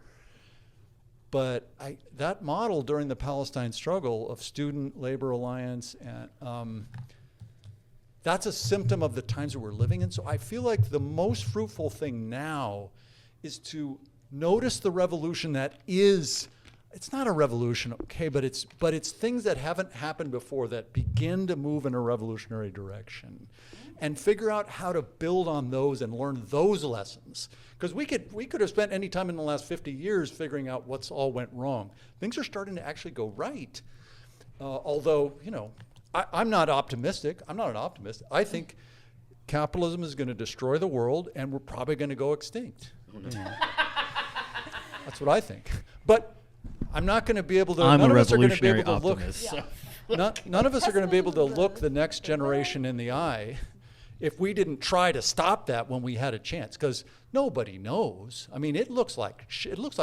But that model during the Palestine struggle of student labor alliance, and that's a symptom of the times that we're living in. So I feel like the most fruitful thing now is to notice the revolution that is. It's not a revolution, okay, but it's things that haven't happened before that begin to move in a revolutionary direction, and figure out how to build on those and learn those lessons. Because we could have spent any time in the last 50 years figuring out what's all went wrong. Things are starting to actually go right. Although, I'm not optimistic. I'm not an optimist. I think capitalism is going to destroy the world, and we're probably going to go extinct. That's what I think. But I'm not going to be able to. I'm none a of us are gonna be revolutionary able to optimist. Look, none of us are going to be able to look the next generation in the eye if we didn't try to stop that when we had a chance, because nobody knows. I mean, it looks like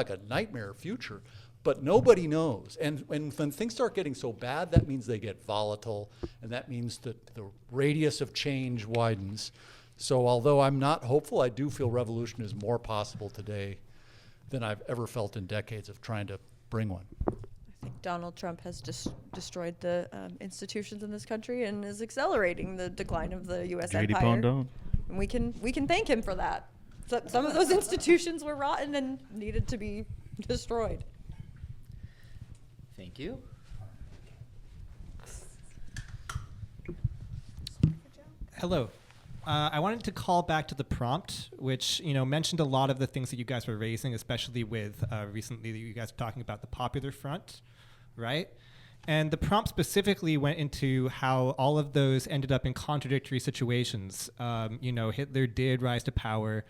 a nightmare future, but nobody knows. And when things start getting so bad, that means they get volatile, and that means that the radius of change widens. So although I'm not hopeful, I do feel revolution is more possible today than I've ever felt in decades of trying to bring one. I think Donald Trump has destroyed the institutions in this country and is accelerating the decline of the U.S. empire. And we can thank him for that. So, some of those institutions were rotten and needed to be destroyed. Thank you. Hello. I wanted to call back to the prompt, which mentioned a lot of the things that you guys were raising, especially with recently that you guys were talking about the Popular Front, right? And the prompt specifically went into how all of those ended up in contradictory situations. Hitler did rise to power.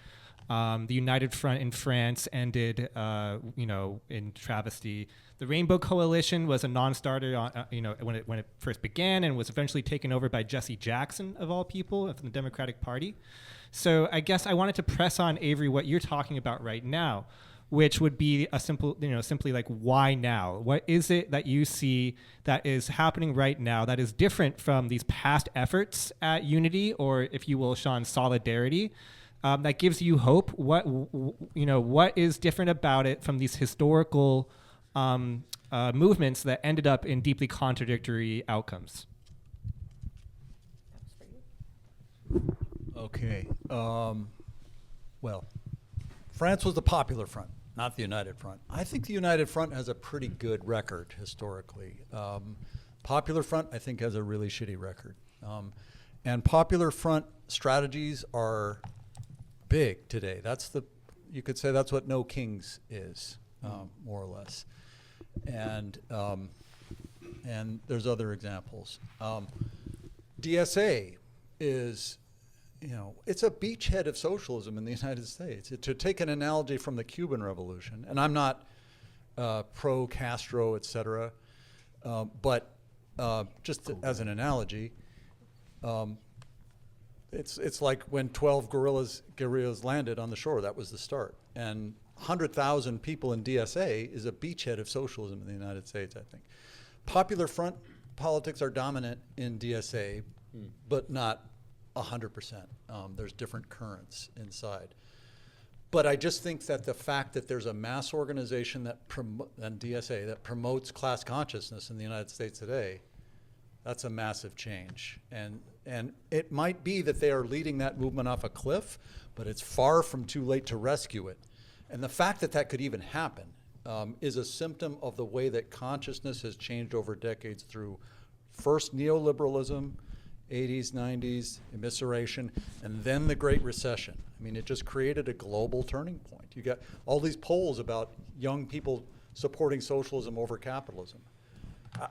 The United Front in France ended, in travesty. The Rainbow Coalition was a non-starter, when it first began, and was eventually taken over by Jesse Jackson, of all people, from the Democratic Party. So I guess I wanted to press on, Avery, what you're talking about right now, which would be a simple, simply like, why now? What is it that you see that is happening right now that is different from these past efforts at unity, or, if you will, Sean, solidarity? That gives you hope? What is different about it from these historical movements that ended up in deeply contradictory outcomes? Okay. Well, France was the Popular Front, not the United Front. I think the United Front has a pretty good record historically. Popular Front, I think, has a really shitty record. And Popular Front strategies are big today. You could say that's what No Kings is, more or less. And there's other examples. DSA is, it's a beachhead of socialism in the United States. To take an analogy from the Cuban Revolution, and I'm not pro-Castro, et cetera, but just as an analogy, it's like when 12 guerrillas landed on the shore. That was the start. And 100,000 people in DSA is a beachhead of socialism in the United States, I think. Popular Front politics are dominant in DSA, but not 100%. There's different currents inside. But I just think that the fact that there's a mass organization and DSA that promotes class consciousness in the United States today, that's a massive change. And it might be that they are leading that movement off a cliff, but it's far from too late to rescue it. And the fact that that could even happen is a symptom of the way that consciousness has changed over decades through first neoliberalism, 80s, 90s, immiseration, and then the Great Recession. I mean, it just created a global turning point. You got all these polls about young people supporting socialism over capitalism.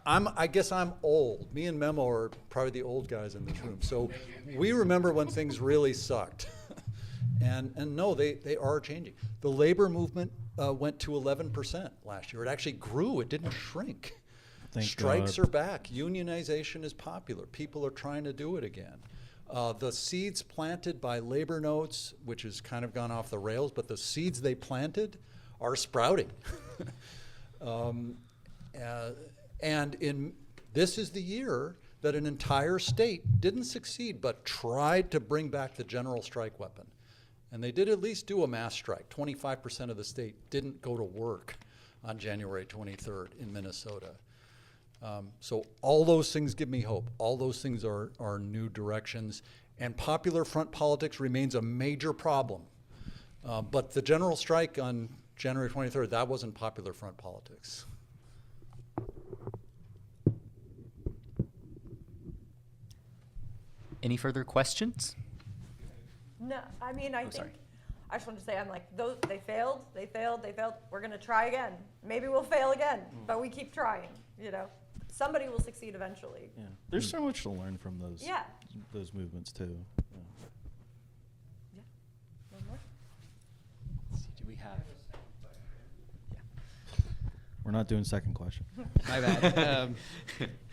I guess I'm old. Me and Memo are probably the old guys in this room. So we remember when things really sucked. and no, they are changing. The labor movement went to 11% last year. It actually grew. It didn't shrink. Strikes are back. Unionization is popular. People are trying to do it again. The seeds planted by labor notes, which has kind of gone off the rails, but the seeds they planted are sprouting. And this is the year that an entire state didn't succeed, but tried to bring back the general strike weapon. And they did at least do a mass strike. 25% of the state didn't go to work on January 23rd in Minnesota. So all those things give me hope. All those things are new directions. And Popular Front politics remains a major problem. But the general strike on January 23rd, that wasn't Popular Front politics. Any further questions? No, I mean, I just wanted to say, I'm like, they failed. We're going to try again. Maybe we'll fail again, but we keep trying, Somebody will succeed eventually. Yeah, there's so much to learn from those movements too. Yeah. One more. Let's see, do we have? Yeah. We're not doing second question. My bad.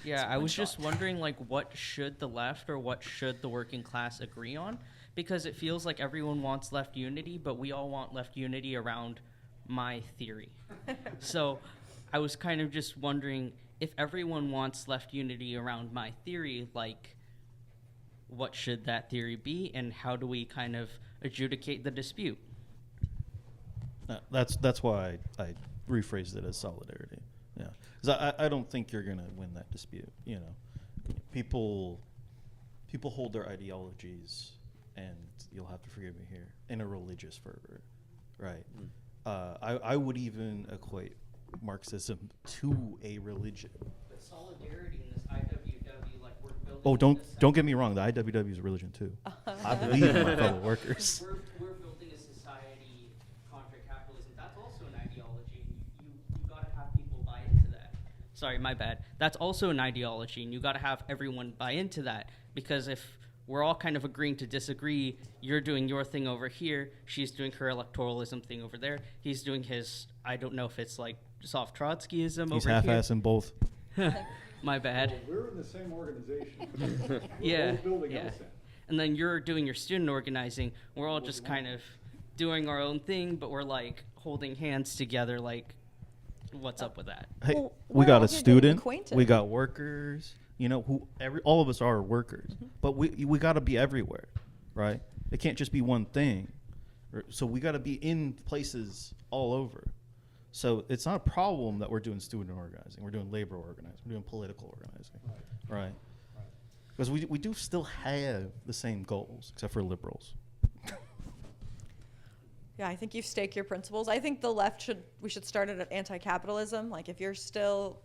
Yeah, I was just wondering, like, what should the left or what should the working class agree on? Because it feels like everyone wants left unity, but we all want left unity around my theory. So I was kind of just wondering, if everyone wants left unity around my theory, like, what should that theory be, and how do we kind of adjudicate the dispute? That's why I rephrased it as solidarity. Yeah, because I don't think you're gonna win that dispute. You know, people hold their ideologies, and you'll have to forgive me here, in a religious fervor, right? I would even equate Marxism to a religion. But solidarity in this IWW, like, we're building. Oh, don't get me wrong. The IWW is a religion too. I believe in my fellow workers. We're building a society contra capitalism. That's also an ideology. You got to have people buy into that. Sorry, my bad. That's also an ideology, and you got to have everyone buy into that, because if we're all kind of agreeing to disagree, you're doing your thing over here, she's doing her electoralism thing over there, he's doing his, I don't know if it's like soft Trotskyism He's over here. He's half-assing both. My bad. Well, we're in the same organization. We're Yeah, both building yeah. LSAT. And then you're doing your student organizing. We're all just kind of doing our own thing, but we're like holding hands together. Like, what's up with that? Hey, Well, we we're got all a here getting student. acquainted. We got workers. You know, all of us are workers, but we got to be everywhere, right? It can't just be one thing. So we got to be in places all over. So it's not a problem that we're doing student organizing, we're doing labor organizing, we're doing political organizing, right? Because we do still have the same goals, except for liberals. Yeah, I think you stake your principles. I think the left we should start at anti-capitalism. Like, if you're still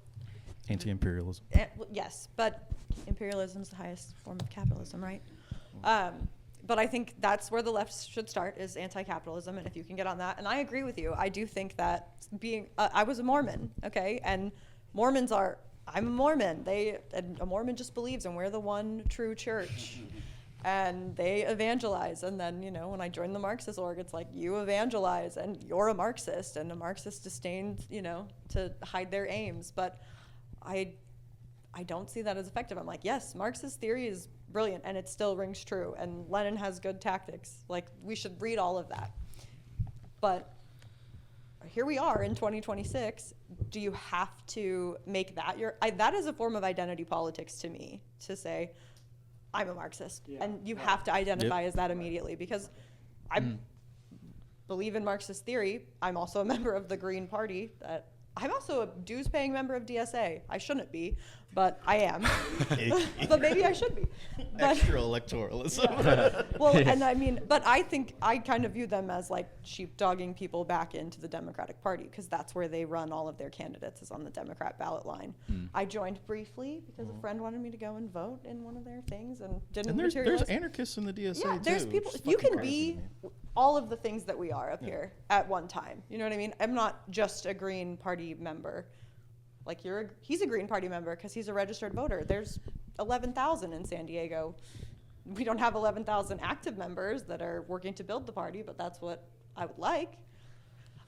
Anti-imperialism. yes, but imperialism is the highest form of capitalism, right? But I think that's where the left should start, is anti-capitalism, and if you can get on that. And I agree with you. I do think that I was a Mormon, okay? And Mormons I'm a Mormon. And a Mormon just believes, and we're the one true church. And they evangelize. And then, you know, when I joined the Marxist org, it's like, you evangelize, and you're a Marxist, and a Marxist disdains, you know, to hide their aims. But I don't see that as effective. I'm like, yes, Marxist theory is brilliant, and it still rings true, and Lenin has good tactics. Like, we should read all of that. But here we are in 2026. Do you have to make that that is a form of identity politics to me, to say, I'm a Marxist, and you have to identify as that immediately, because I believe in Marxist theory. I'm also a member of the Green Party. I'm also a dues-paying member of DSA. I shouldn't be, but I am. But maybe I should be. But Extra electoralism. yeah. Well, and I mean, but I think I kind of view them as like sheepdogging people back into the Democratic Party, because that's where they run all of their candidates, is on the Democrat ballot line. I joined briefly because a friend wanted me to go and vote in one of their things, and didn't And there's materialize. anarchists in the DSA Yeah, too. there's people. which is You fucking can crazy be to me. all of the things that we are up here at one time. You know what I mean? I'm not just a Green Party member. Like, he's a Green Party member because he's a registered voter. There's 11,000 in San Diego. We don't have 11,000 active members that are working to build the party, but that's what I would like.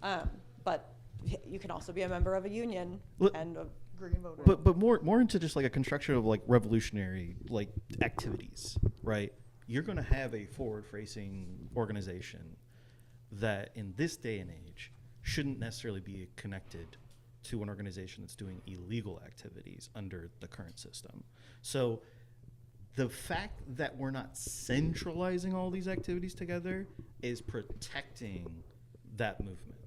But you can also be a member of a union and a Green voter. But more into just like a construction of like revolutionary like activities, right? You're going to have a forward-facing organization that in this day and age shouldn't necessarily be connected to an organization that's doing illegal activities under the current system. So the fact that we're not centralizing all these activities together is protecting that movement.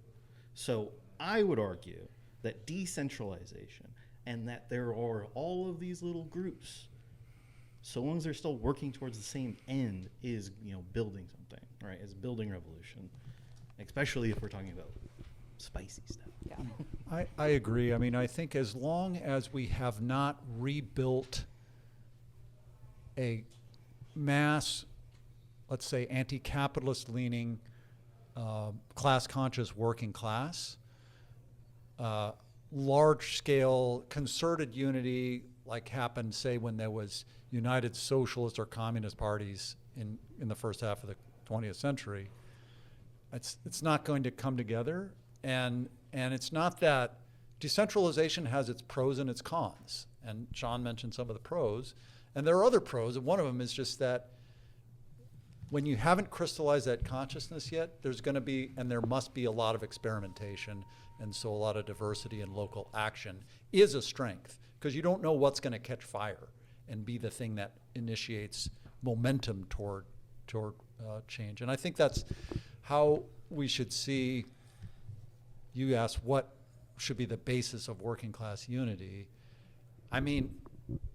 So I would argue that decentralization and that there are all of these little groups, so long as they're still working towards the same end, is, you know, building something, right? Is building revolution, especially if we're talking about spicy stuff. Yeah. I agree. I mean, I think as long as we have not rebuilt a mass, let's say, anti-capitalist leaning, class-conscious working class, large-scale concerted unity, like happened, say, when there was united socialist or communist parties in the first half of the 20th century, it's not going to come together. And it's not that decentralization has its pros and its cons. And Sean mentioned some of the pros. And there are other pros, and one of them is just that when you haven't crystallized that consciousness yet, there's going to be, and there must be, a lot of experimentation, and so a lot of diversity and local action is a strength, because you don't know what's going to catch fire and be the thing that initiates momentum toward change. And I think that's how we should see, you asked what should be the basis of working class unity. I mean,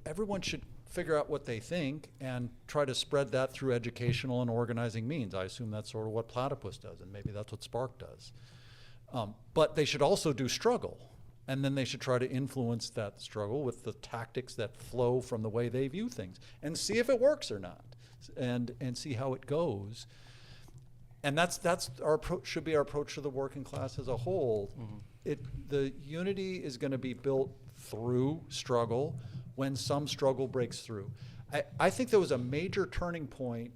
everyone should figure out what they think and try to spread that through educational and organizing means. I assume that's sort of what Platypus does, and maybe that's what Spark does. But they should also do struggle, and then they should try to influence that struggle with the tactics that flow from the way they view things, and see if it works or not, and see how it goes. And that's our approach, should be our approach to the working class as a whole. The unity is going to be built through struggle when some struggle breaks through. I think there was a major turning point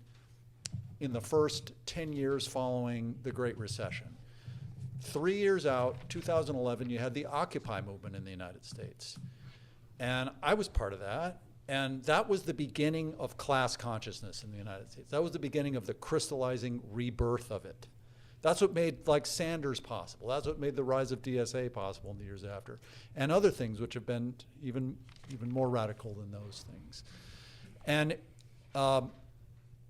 in the first 10 years following the Great Recession. 3 years out, 2011, you had the Occupy movement in the United States. And I was part of that. And that was the beginning of class consciousness in the United States. That was the beginning of the crystallizing rebirth of it. That's what made, like, Sanders possible. That's what made the rise of DSA possible in the years after, and other things which have been even more radical than those things. And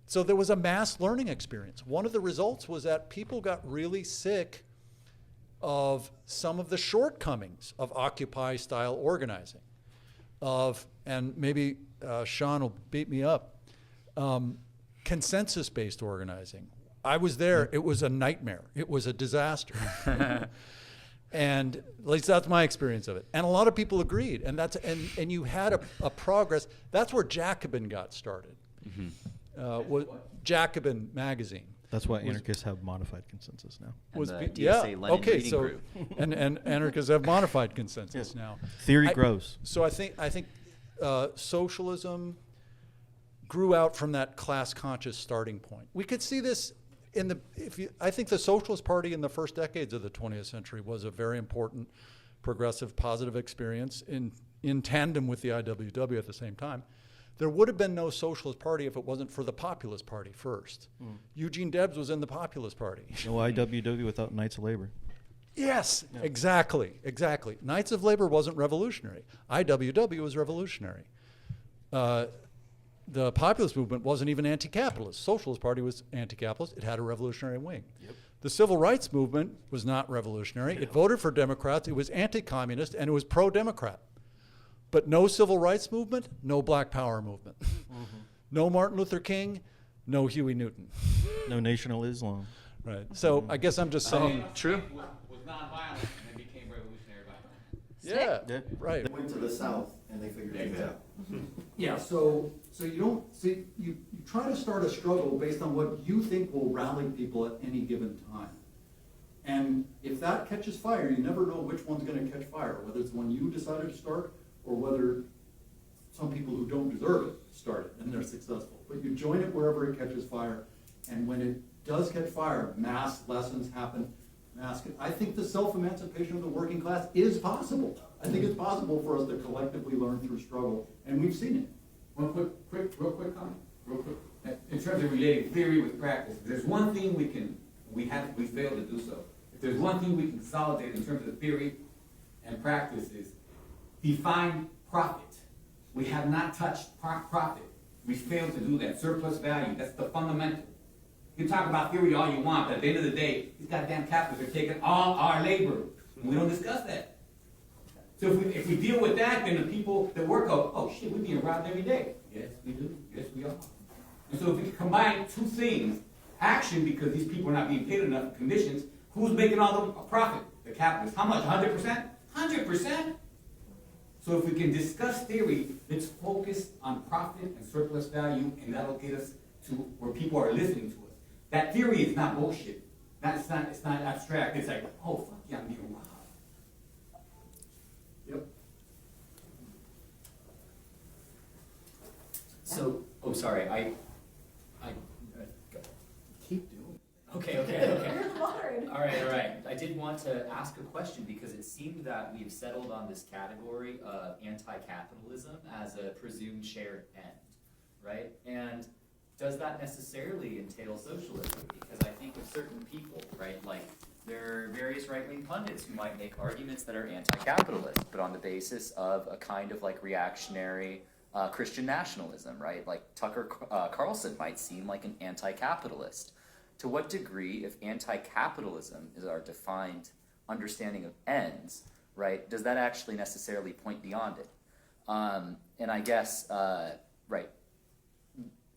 so there was a mass learning experience. One of the results was that people got really sick of some of the shortcomings of Occupy-style organizing, and maybe Sean will beat me up, consensus-based organizing. I was there. It was a nightmare. It was a disaster. And at least that's my experience of it. And a lot of people agreed. And and you had a progress. That's where Jacobin got started. Was Jacobin magazine. That's why anarchists have modified consensus now. And the DSA Lenin reading group. and anarchists have modified consensus now. Theory grows. So I think socialism grew out from that class conscious starting point. We could see this I think the Socialist Party in the first decades of the 20th century was a very important, progressive, positive experience in tandem with the IWW at the same time. There would have been no Socialist Party if it wasn't for the Populist Party first. Eugene Debs was in the Populist Party. No IWW without Knights of Labor. Yes, yeah. Exactly. Knights of Labor wasn't revolutionary. IWW was revolutionary. The populist movement wasn't even anti-capitalist. Socialist Party was anti-capitalist. It had a revolutionary wing. Yep. The civil rights movement was not revolutionary. It voted for Democrats. It was anti-communist, and it was pro-Democrat. But no civil rights movement, no Black Power movement. No Martin Luther King, no Huey Newton. No Nation of Islam. Right. So I guess I'm just saying. True. Was nonviolent and then became revolutionary violent. Yeah, right. They went to the South and they figured things out. Yeah, so you don't see, you try to start a struggle based on what you think will rally people at any given time. And if that catches fire, you never know which one's going to catch fire, whether it's the one you decided to start or whether some people who don't deserve it start it and they're successful. But you join it wherever it catches fire, and when it does catch fire, mass lessons happen. I think the self-emancipation of the working class is possible. I think it's possible for us to collectively learn through struggle, and we've seen it. One real quick comment. In terms of relating theory with practice, if there's one thing we fail to do so. If there's one thing we can consolidate in terms of theory and practice is define profit. We have not touched profit. We failed to do that. Surplus value, that's the fundamental. You can talk about theory all you want, but at the end of the day, these goddamn capitalists are taking all our labor. And we don't discuss that. So if we deal with that, then the people that work go, oh shit, we're being robbed every day. Yes, we do. Yes, we are. And so if we combine two things, action, because these people are not being paid enough for conditions, who's making all the profit? The capitalists. How much? 100%? 100%? So if we can discuss theory, let's focus on profit and surplus value, and that'll get us to where people are listening to us. That theory is not bullshit. It's not abstract. It's like, oh, fuck yeah, I'm being robbed. Yep. So, sorry, I keep doing it. Okay. You're the moderator. All right. I did want want to ask a question because it seemed that we've settled on this category of anti-capitalism as a presumed shared end, right? And does that necessarily entail socialism? Because I think of certain people, right, like there are various right-wing pundits who might make arguments that are anti-capitalist, but on the basis of a kind of like reactionary Christian nationalism, right? Like Tucker Carlson might seem like an anti-capitalist. To what degree, if anti-capitalism is our defined understanding of ends, right, does that actually necessarily point beyond it? And I guess, right,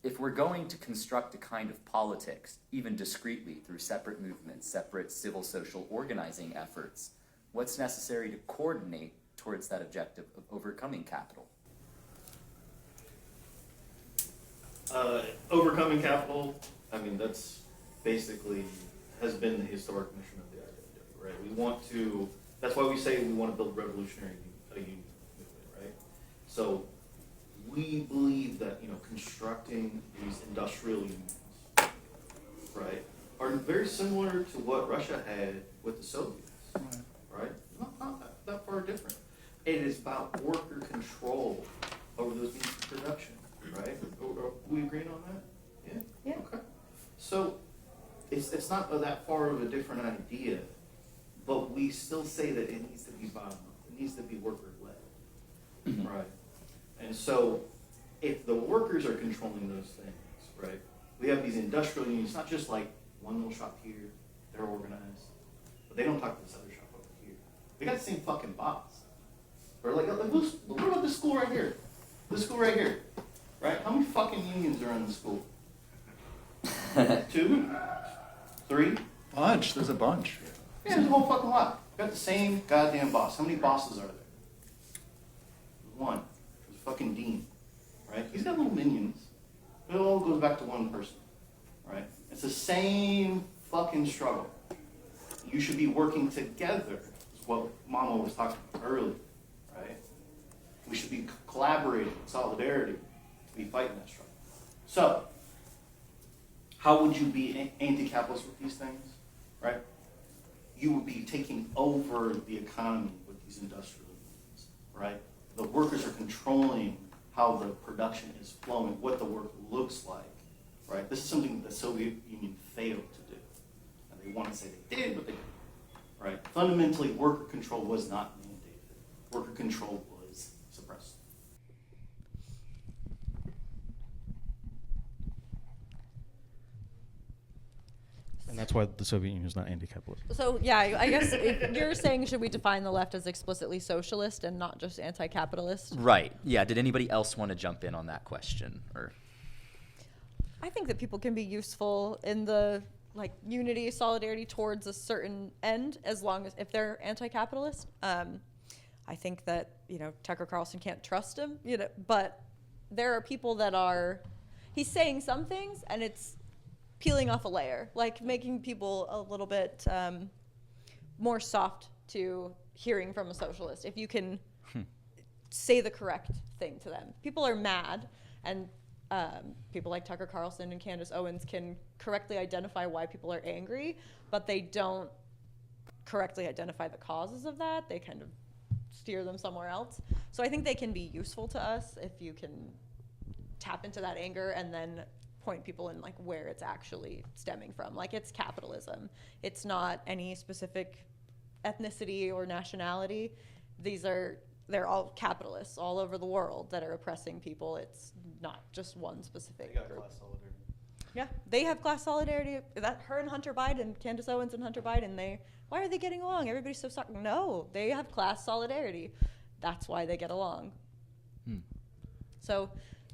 if we're going to construct a kind of politics, even discreetly through separate movements, separate civil social organizing efforts, what's necessary to coordinate towards that objective of overcoming capital? Overcoming capital, I mean, that's basically has been the historic mission of the IWW, right? We want to, that's why we say we want to build revolutionary union movement, right? So we believe that, you know, constructing these industrial unions, right, are very similar to what Russia had with the Soviets, right? Not that far different. It is about worker control over those means of production, right? Are we agreeing on that? Yeah? Yeah. Okay. So it's not that far of a different idea, but we still say that it needs to be bottom up. It needs to be worker-led, Mm-hmm. right? And so if the workers are controlling those things, right, we have these industrial unions, not just like one little shop here, they're organized, but they don't talk to this other shop over here. They got the same fucking boss. Or like what about this school right here? This school right here, right? How many fucking unions are in the school? 2? 3? Bunch. There's a bunch. Yeah, there's a whole fucking lot. Got the same goddamn boss. How many bosses are there? 1. There's a fucking dean, right? He's got little minions. It all goes back to one person, right? It's the same fucking struggle. You should be working together, is what Mama was talking about earlier, right? We should be collaborating, solidarity, to be fighting that struggle. So, how would you be anti-capitalist with these things, right? You would be taking over the economy with these industrial unions, right? The workers are controlling how the production is flowing, what the work looks like, right? This is something that the Soviet Union failed to do. And they want to say they did, but they didn't, right? Fundamentally, worker control was not mandated. Worker control was suppressed. And that's why the Soviet Union is not anti-capitalist. So yeah, I guess if you're saying should we define the left as explicitly socialist and not just anti-capitalist? Right. Yeah. Did anybody else want to jump in on that question? Or I think that people can be useful in the like unity, solidarity towards a certain end, as long as if they're anti-capitalist. I think that, you know, Tucker Carlson can't trust him, you know, but there are people that are. He's saying some things, and it's peeling off a layer, like making people a little bit more soft to hearing from a socialist. If you can say the correct thing to them. People are mad, and people like Tucker Carlson and Candace Owens can correctly identify why people are angry, but they don't correctly identify the causes of that. They kind of steer them somewhere else. So I think they can be useful to us if you can tap into that anger and then point people in like where it's actually stemming from. Like it's capitalism. It's not any specific ethnicity or nationality. They're all capitalists all over the world that are oppressing people. It's not just one specific group. Class solidarity. Yeah, they have class solidarity. That her and Hunter Biden, Candace Owens and Hunter Biden, why are they getting along? Everybody's so sorry. No, they have class solidarity. That's why they get along.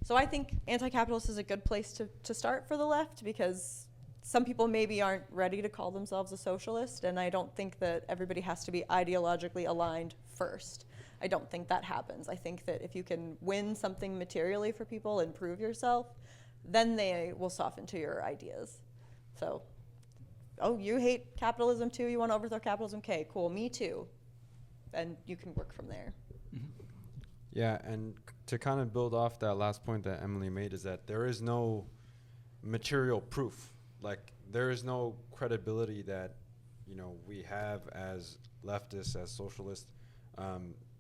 So I think anti-capitalist is a good place to start for the left, because some people maybe aren't ready to call themselves a socialist, and I don't think that everybody has to be ideologically aligned first. I don't think that happens. I think that if you can win something materially for people and prove yourself, then they will soften to your ideas. So, oh, you hate capitalism too? You want to overthrow capitalism? Okay, cool, me too. And you can work from there. Yeah, and to kind of build off that last point that Emily made, is that there is no material proof. Like, there is no credibility that we have as leftists, as socialists,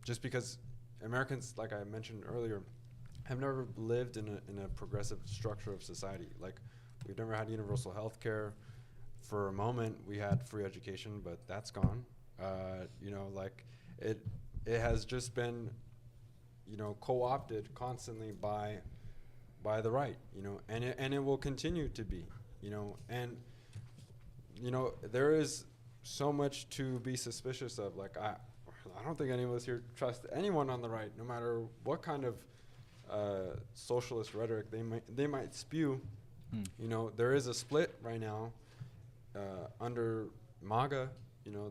just because Americans, like I mentioned earlier, have never lived in a progressive structure of society. Like, we've never had universal health care. For a moment, we had free education, but that's gone. It has just been, co-opted constantly by the right, and it will continue to be, and there is so much to be suspicious of. Like, I don't think any of us here trust anyone on the right, no matter what kind of socialist rhetoric they might spew. There is a split right now under MAGA.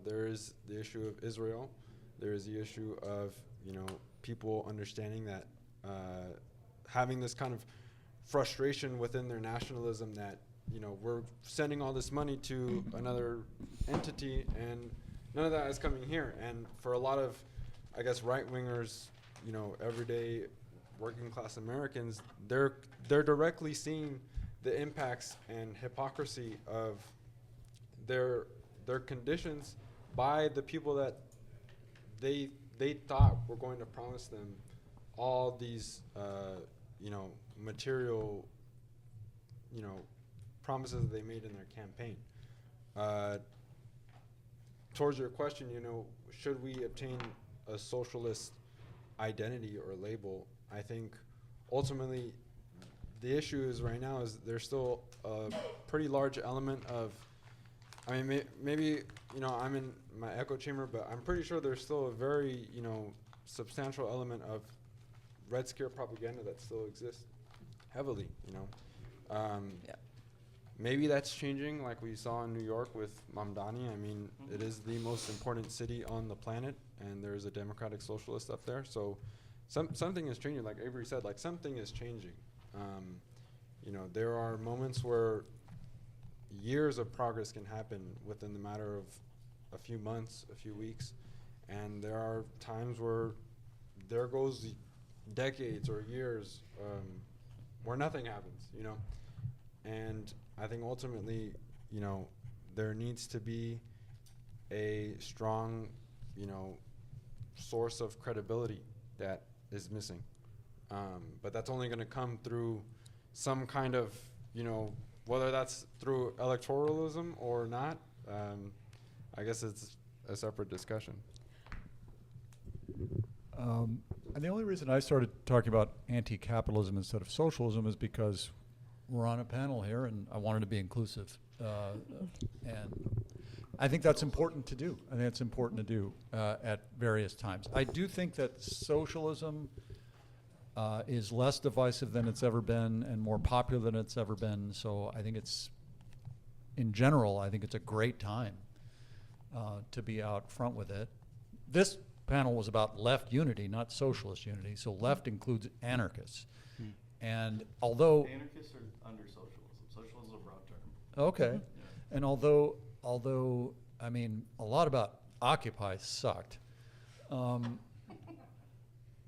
There is the issue of Israel. There is the issue of people understanding that having this kind of frustration within their nationalism that we're sending all this money to another entity and none of that is coming here. And for a lot of, I guess, right-wingers, everyday working class Americans, they're directly seeing the impacts and hypocrisy of their conditions by the people that they thought were going to promise them all these material promises that they made in their campaign. Towards your question, should we obtain a socialist identity or label? I think ultimately the issue is right now is there's still a pretty large element of, maybe I'm in my echo chamber, but I'm pretty sure there's still a very substantial element of Red Scare propaganda that still exists heavily. Maybe that's changing, like we saw in New York with Mamdani. It is the most important city on the planet, and there's a democratic socialist up there. So something is changing. Like Avery said, like something is changing. There are moments where years of progress can happen within the matter of a few months, a few weeks, and there are times where there goes decades or years where nothing happens, and I think ultimately, there needs to be a strong, source of credibility that is missing, but that's only going to come through some kind of, whether that's through electoralism or not. I guess it's a separate discussion. And the only reason I started talking about anti-capitalism instead of socialism is because we're on a panel here, and I wanted to be inclusive. And I think that's important to do. I think it's important to do at various times. I do think that socialism is less divisive than it's ever been and more popular than it's ever been. So I think it's, in general, I think it's a great time to be out front with it. This panel was about left unity, not socialist unity. So left includes anarchists. And although anarchists are under socialism. Socialism is a broad term. Okay. Yeah. And although a lot about Occupy sucked.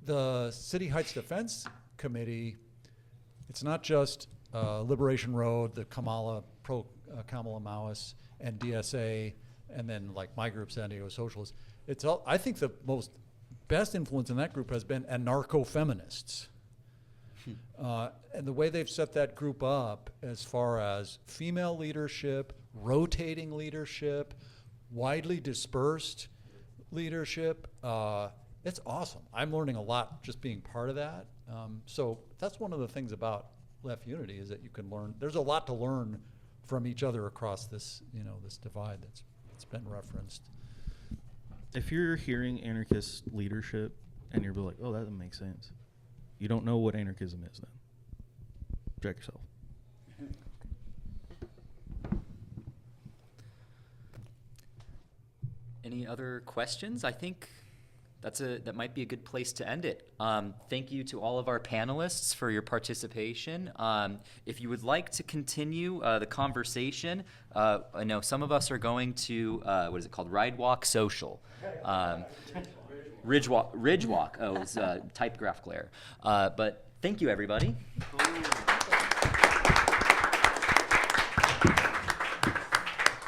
The City Heights Defense Committee, it's not just Liberation Road, the Kamala Maoists, and DSA, and then like my group, San Diego Socialists. It's all. I think the best influence in that group has been anarcho-feminists. And the way they've set that group up as far as female leadership, rotating leadership, widely dispersed leadership, it's awesome. I'm learning a lot just being part of that. So that's one of the things about left unity is that you can learn. There's a lot to learn from each other across this, this divide that's been referenced. If you're hearing anarchist leadership and you're like, oh, that makes sense, you don't know what anarchism is then. Check yourself. Any other questions? I think that might be a good place to end it. Thank you to all of our panelists for your participation. If you would like to continue the conversation, I know some of us are going to, what is it called? Ride Walk Social. Ridge Walk. Oh, it was typograph glare. But thank you, everybody.